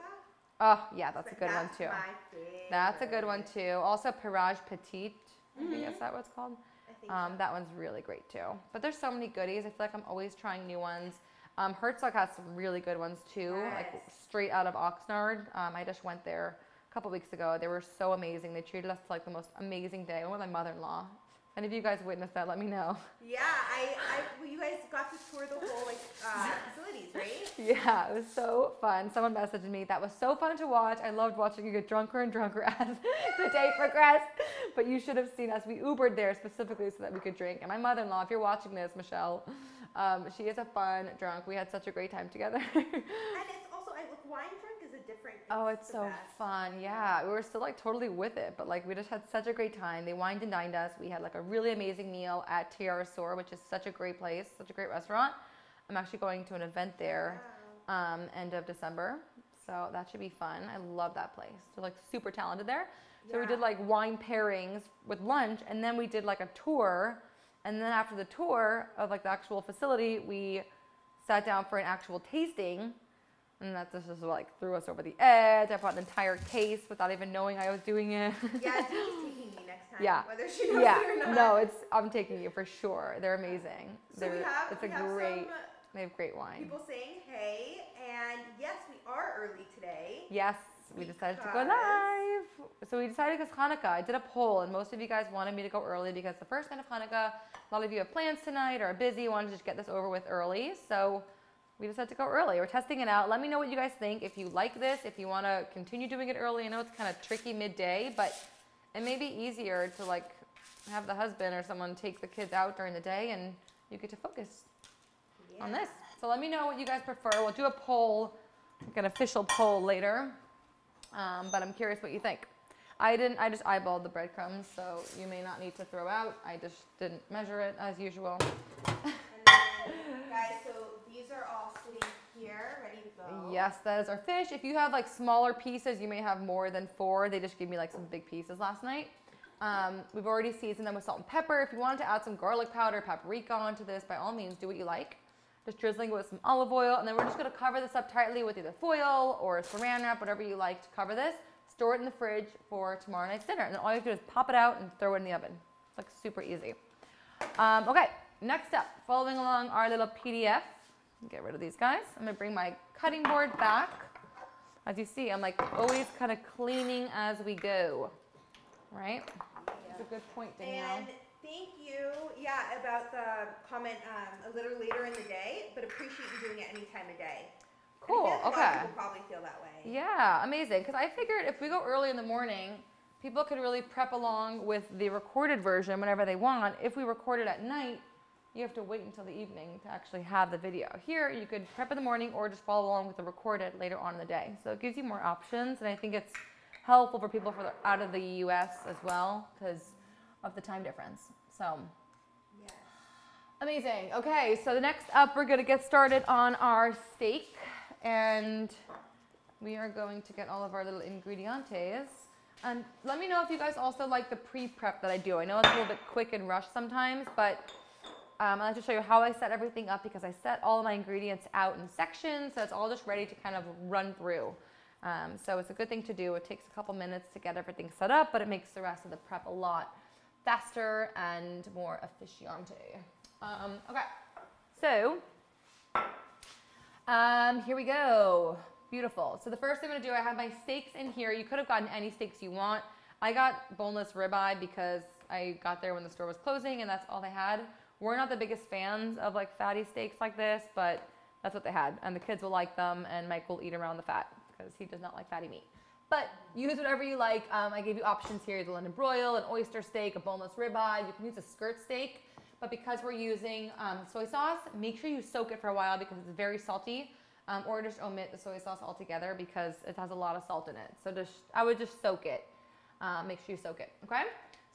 Speaker 1: Oh yeah, that's a good one too.
Speaker 2: My favorite.
Speaker 1: That's a good one too. Also Perage Petite, I think that's what it's called.
Speaker 2: I think so.
Speaker 1: That one's really great too. But there's so many goodies. I feel like I'm always trying new ones. Herzog has some really good ones too, like straight out of Oxnard. I just went there a couple weeks ago. They were so amazing. They treated us to like the most amazing day. I went with my mother-in-law. And if you guys witnessed that, let me know.
Speaker 2: Yeah, well, you guys got to tour the whole like facilities, right?
Speaker 1: Yeah, it was so fun. Someone messaged me, that was so fun to watch. I loved watching you get drunker and drunker as the day progressed. But you should have seen us. We Ubered there specifically so that we could drink. And my mother-in-law, if you're watching this, Michelle, she is a fun drunk. We had such a great time together.
Speaker 2: And it's also, wine drunk is a different.
Speaker 1: It's so fun. Yeah, we were still like totally with it, but like we just had such a great time. They wined and dined us. We had like a really amazing meal at Tiara Sor, which is such a great place, such a great restaurant. I'm actually going to an event there end of December, so that should be fun. I love that place. They're like super talented there. So we did like wine pairings with lunch, and then we did like a tour, and then after the tour of like the actual facility, we sat down for an actual tasting. And that just like threw us over the edge. I bought an entire case without even knowing I was doing it.
Speaker 2: Yeah, Dee's taking me next time.
Speaker 1: Yeah.
Speaker 2: Whether she knows it or not.
Speaker 1: No, I'm taking you for sure. They're amazing.
Speaker 2: So they have
Speaker 1: great wine.
Speaker 2: People saying hey, and yes, we are early today.
Speaker 1: Yes, we decided to go live. So we decided because Hanukkah, I did a poll, and most of you guys wanted me to go early because the first night of Hanukkah, a lot of you have plans tonight or are busy, wanted to just get this over with early. So we decided to go early. We're testing it out. Let me know what you guys think. If you like this, if you want to continue doing it early. I know it's kind of tricky midday, but it may be easier to like have the husband or someone take the kids out during the day and you get to focus on this. So let me know what you guys prefer. We'll do a poll, like an official poll later, but I'm curious what you think. I just eyeballed the breadcrumbs, so you may not need to throw out. I just didn't measure it as usual.
Speaker 2: And then, guys, so these are all sitting here, ready to go.
Speaker 1: Yes, that is our fish. If you have like smaller pieces, you may have more than 4. They just gave me like some big pieces last night. We've already seasoned them with salt and pepper. If you wanted to add some garlic powder, paprika onto this, by all means, do what you like. Just drizzling it with some olive oil, and then we're just gonna cover this up tightly with either foil or saran wrap, whatever you like to cover this. store it in the fridge for tomorrow night's dinner. And then all you have to do is pop it out and throw it in the oven. It's like super easy. Okay, next up, following along our little PDF. Get rid of these guys. I'm gonna bring my cutting board back. As you see, I'm like always kind of cleaning as we go, right? That's a good point, Danielle.
Speaker 2: And thank you, about the comment a little later in the day, but appreciate you doing it any time of day.
Speaker 1: Cool,
Speaker 2: okay. A lot of people probably feel that way.
Speaker 1: Yeah, amazing. Because I figured if we go early in the morning, people could really prep along with the recorded version whenever they want. If we record it at night, you have to wait until the evening to actually have the video. Here, you could prep in the morning or just follow along with the recorded later on in the day. So it gives you more options, and I think it's helpful for people out of the US as well because of the time difference. So,
Speaker 2: yes.
Speaker 1: Amazing. Okay, so the next up, we're gonna get started on our steak, and we are going to get all of our little ingredientes. And let me know if you guys also like the pre-prep that I do. I know it's a little bit quick and rushed sometimes, but I like to show you how I set everything up because I set all of my ingredients out in sections, so it's all just ready to kind of run through. So it's a good thing to do. It takes a couple minutes to get everything set up, but it makes the rest of the prep a lot faster and more efficiente. Okay, so here we go. Beautiful. So the first thing I'm gonna do, I have my steaks in here. You could have gotten any steaks you want. I got boneless ribeye because I got there when the store was closing and that's all they had. We're not the biggest fans of like fatty steaks like this, but that's what they had. And the kids will like them and Mike will eat around the fat because he does not like fatty meat. But use whatever you like. I gave you options here, the London broil, an oyster steak, a boneless ribeye. You can use a skirt steak, but because we're using soy sauce, make sure you soak it for a while because it's very salty. Or just omit the soy sauce altogether because it has a lot of salt in it. So I would just soak it. Make sure you soak it, okay?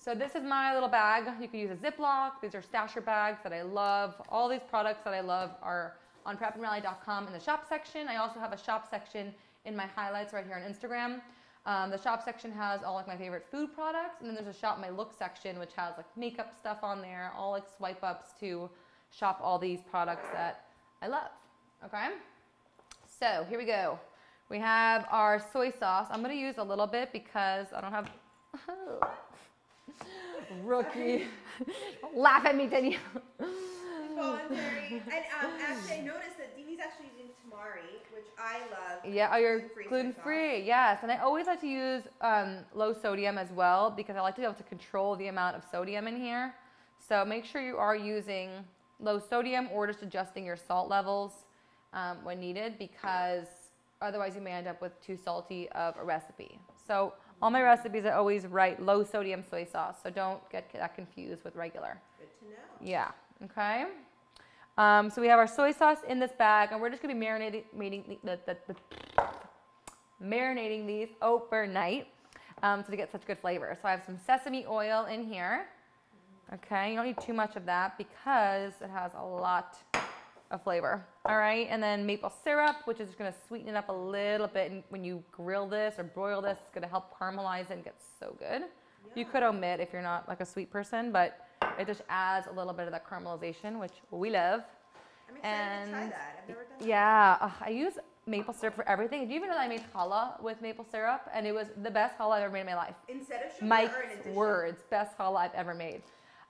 Speaker 1: So this is my little bag. You can use a Ziploc. These are stasher bags that I love. All these products that I love are on prepandrally.com in the shop section. I also have a shop section in my highlights right here on Instagram. The shop section has all like my favorite food products, and then there's a shop my look section which has like makeup stuff on there, all like swipe ups to shop all these products that I love, okay? So here we go. We have our soy sauce. I'm gonna use a little bit because I don't have, rookie. Laugh at me, Danielle.
Speaker 2: Voluntary. And actually, I noticed that Dee's actually using tamari, which I love.
Speaker 1: Yeah, oh, you're gluten-free. Yes, and I always like to use low sodium as well because I like to be able to control the amount of sodium in here. So make sure you are using low sodium or just adjusting your salt levels when needed because otherwise you may end up with too salty of a recipe. So all my recipes I always write low sodium soy sauce, so don't get that confused with regular.
Speaker 2: Good to know.
Speaker 1: Yeah, okay. So we have our soy sauce in this bag, and we're just gonna be marinating these overnight to get such good flavor. So I have some sesame oil in here. Okay, you don't need too much of that because it has a lot of flavor. All right, and then maple syrup, which is gonna sweeten it up a little bit. And when you grill this or broil this, it's gonna help caramelize it and get so good. Yeah. You could omit if you're not like a sweet person, but it just adds a little bit of that caramelization, which we love.
Speaker 2: I'm excited to try that. I've never done that.
Speaker 1: Yeah, I use maple syrup for everything. Did you even know that I made challah with maple syrup? And it was the best challah I've ever made in my life.
Speaker 2: Instead of sugar
Speaker 1: Mike's
Speaker 2: or in addition?
Speaker 1: words, best challah I've ever made.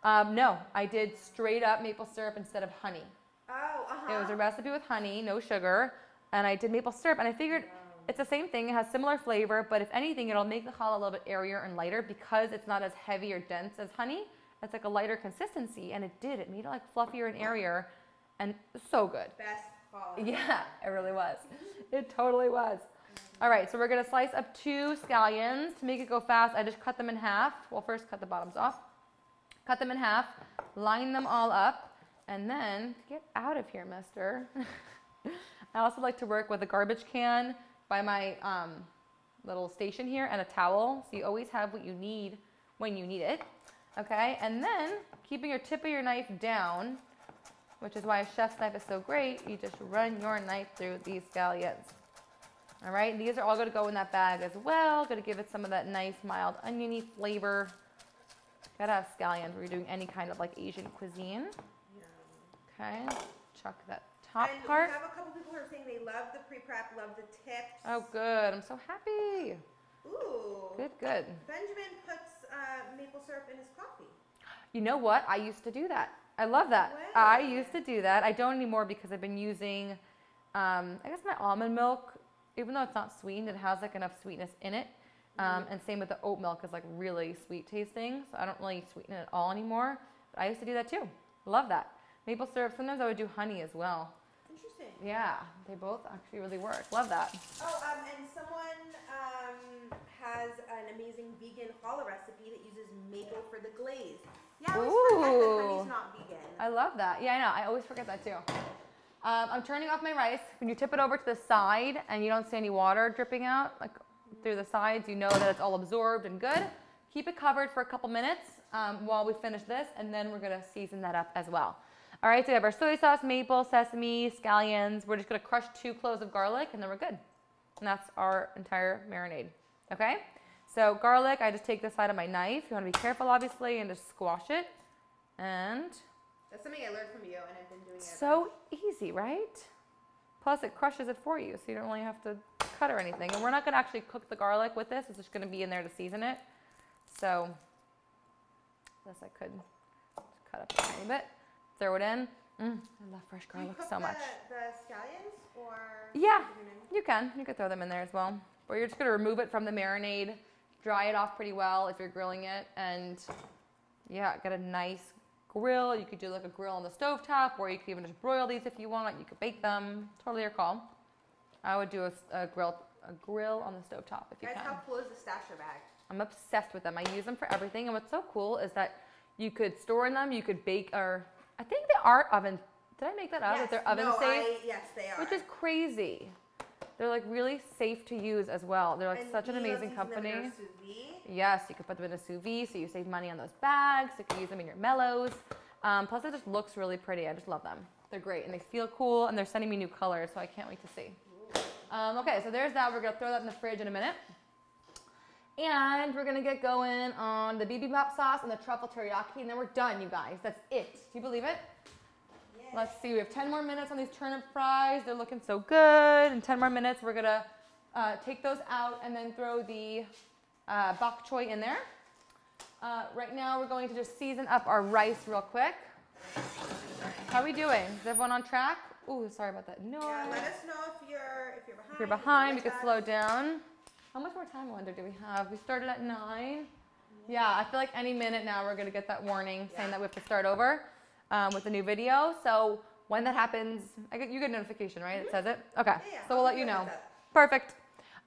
Speaker 1: No, I did straight up maple syrup instead of honey.
Speaker 2: Oh, uh-huh.
Speaker 1: It was a recipe with honey, no sugar, and I did maple syrup. And I figured it's the same thing. It has similar flavor, but if anything, it'll make the challah a little bit airier and lighter because it's not as heavy or dense as honey. It's like a lighter consistency, and it did. It made it like fluffier and airier, and so good.
Speaker 2: Best challah.
Speaker 1: Yeah, it really was. It totally was. All right, so we're gonna slice up 2 scallions. To make it go fast, I just cut them in half. Well, first cut the bottoms off. Cut them in half, line them all up, and then get out of here, mister. I also like to work with a garbage can by my little station here and a towel, so you always have what you need when you need it. Okay, and then keeping your tip of your knife down, which is why a chef's knife is so great, you just run your knife through these scallions. All right, these are all gonna go in that bag as well. Gonna give it some of that nice, mild, oniony flavor. Gotta have scallions when you're doing any kind of like Asian cuisine. Okay, chuck that top part.
Speaker 2: And we have a couple people who are saying they love the pre-prep, love the tips.
Speaker 1: Oh, good, I'm so happy.
Speaker 2: Ooh.
Speaker 1: Good, good.
Speaker 2: Benjamin puts maple syrup in his coffee.
Speaker 1: You know what? I used to do that. I love that.
Speaker 2: Way.
Speaker 1: I used to do that. I don't anymore because I've been using, I guess my almond milk, even though it's not sweetened, it has like enough sweetness in it. And same with the oat milk is like really sweet tasting. So I don't really sweeten it at all anymore. But I used to do that too. Love that. Maple syrup. Sometimes I would do honey as well.
Speaker 2: Interesting.
Speaker 1: Yeah, they both actually really work. Love that.
Speaker 2: Oh, and someone has an amazing vegan challah recipe that uses maple for the glaze. Yeah, I always forget that honey's not vegan.
Speaker 1: I love that. Yeah, I know. I always forget that too. I'm turning off my rice. When you tip it over to the side and you don't see any water dripping out like through the sides, you know that it's all absorbed and good. Keep it covered for a couple minutes while we finish this, and then we're gonna season that up as well. All right, so we have our soy sauce, maple, sesame, scallions. We're just gonna crush 2 cloves of garlic, and then we're good. And that's our entire marinade, okay? So garlic, I just take this side of my knife. You wanna be careful, obviously, and just squash it. And
Speaker 2: that's something I learned from you, and I've been doing it.
Speaker 1: So easy, right? Plus it crushes it for you, so you don't really have to cut or anything. And we're not gonna actually cook the garlic with this. It's just gonna be in there to season it. So, I guess I could just cut up a tiny bit. Throw it in. I love fresh garlic so much.
Speaker 2: The scallions, or
Speaker 1: yeah, you can. You could throw them in there as well. Or you're just gonna remove it from the marinade, dry it off pretty well if you're grilling it, and yeah, get a nice grill. You could do like a grill on the stovetop, or you could even just broil these if you want. You could bake them. Totally your call. I would do a grill on the stovetop if you can.
Speaker 2: Guys, how cool is the stasher bag?
Speaker 1: I'm obsessed with them. I use them for everything, and what's so cool is that you could store in them. You could bake, or I think they are oven. Did I make that up?
Speaker 2: Yes,
Speaker 1: that they're oven safe?
Speaker 2: Yes, they are.
Speaker 1: Which is crazy. They're like really safe to use as well. They're like such an amazing company.
Speaker 2: Them in sous vide.
Speaker 1: Yes, you could put them in a sous vide, so you save money on those bags. You can use them in your mellows. Plus, it just looks really pretty. I just love them. They're great, and they feel cool, and they're sending me new colors, so I can't wait to see. Okay, so there's that. We're gonna throw that in the fridge in a minute. And we're gonna get going on the Bibimbap sauce and the Truffle Teriyaki, and then we're done, you guys. That's it. Do you believe it?
Speaker 2: Yes.
Speaker 1: Let's see, we have 10 more minutes on these turnip fries. They're looking so good. In 10 more minutes, we're gonna take those out and then throw the Bok Choy in there. Right now, we're going to just season up our rice real quick. How are we doing? Is everyone on track? Ooh, sorry about that. No.
Speaker 2: Yeah, let us know if you're behind.
Speaker 1: If you're behind, we could slow down. How much more time, I wonder, do we have? We started at 9. Yeah, I feel like any minute now we're gonna get that warning saying that we have to start over with the new video. So when that happens, you get a notification, right? It says it? Okay,
Speaker 2: Yeah,
Speaker 1: so we'll let you know. Perfect.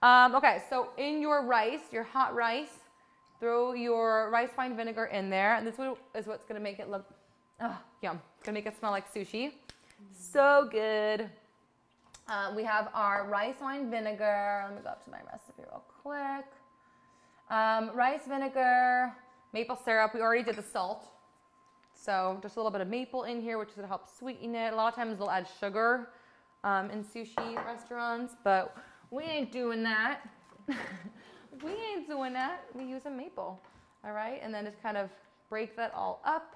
Speaker 1: Okay, so in your rice, your hot rice, throw your rice wine vinegar in there. And this is what's gonna make it look, yum. It's gonna make it smell like sushi. So good. We have our rice wine vinegar. Let me go up to my recipe real quick. Rice vinegar, maple syrup. We already did the salt. So just a little bit of maple in here, which is gonna help sweeten it. A lot of times they'll add sugar in sushi restaurants, but we ain't doing that. We ain't doing that. We use a maple, all right? And then just kind of break that all up.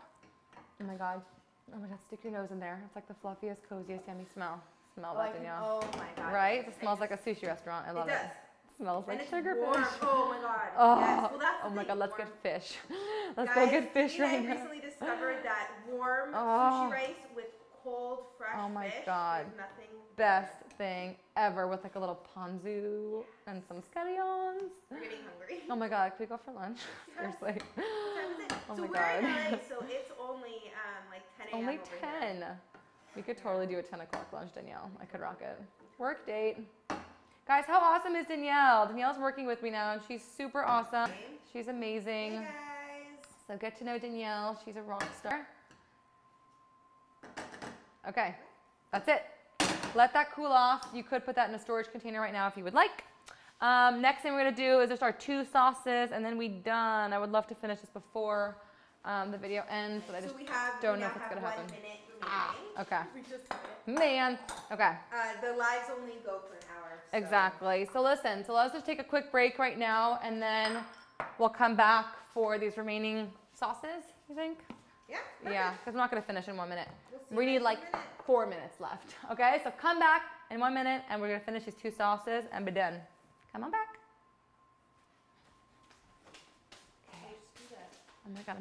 Speaker 1: Oh my God, stick your nose in there. It's like the fluffiest, coziest, yummy smell. Smell that, Danielle.
Speaker 2: Oh my God.
Speaker 1: Right? It smells like a sushi restaurant. I love it.
Speaker 2: It
Speaker 1: Smells like
Speaker 2: and
Speaker 1: sugar
Speaker 2: warm.
Speaker 1: fish.
Speaker 2: Oh my God.
Speaker 1: Oh,
Speaker 2: Yes. Well, that's
Speaker 1: oh my God, let's get fish. Let's
Speaker 2: Guys,
Speaker 1: go get fish right
Speaker 2: I
Speaker 1: now.
Speaker 2: recently discovered that warm sushi rice with cold, fresh
Speaker 1: Oh my
Speaker 2: fish
Speaker 1: God.
Speaker 2: is nothing
Speaker 1: Best thing ever with like a little ponzu and some scallions.
Speaker 2: We're getting hungry.
Speaker 1: Oh my God, can we go for lunch? Seriously. Oh
Speaker 2: so
Speaker 1: my
Speaker 2: we're
Speaker 1: God.
Speaker 2: in LA, so it's only like 10 a.m.
Speaker 1: Only
Speaker 2: over
Speaker 1: 10.
Speaker 2: here.
Speaker 1: We could totally do a 10 o'clock lunch, Danielle. I could rock it. Work date. Guys, how awesome is Danielle? Danielle's working with me now, and she's super awesome. She's amazing.
Speaker 2: Hey guys.
Speaker 1: So get to know Danielle. She's a rock star. Okay, that's it. Let that cool off. You could put that in a storage container right now if you would like. Next thing we're gonna do is just our 2 sauces, and then we done. I would love to finish this before the video ends, but I just don't know if it's gonna happen.
Speaker 2: 1 minute remaining.
Speaker 1: Okay.
Speaker 2: We just did it.
Speaker 1: Man. Okay.
Speaker 2: The lives only go for an hour. So.
Speaker 1: Exactly. So listen, let's just take a quick break right now, and then we'll come back for these remaining sauces, you think?
Speaker 2: Yeah.
Speaker 1: Yeah, because I'm not going to finish in 1 minute.
Speaker 2: We'll
Speaker 1: We need like 4 minutes left. Okay, so come back in 1 minute, and we're going to finish these 2 sauces and be done. Come on back. I'm gonna make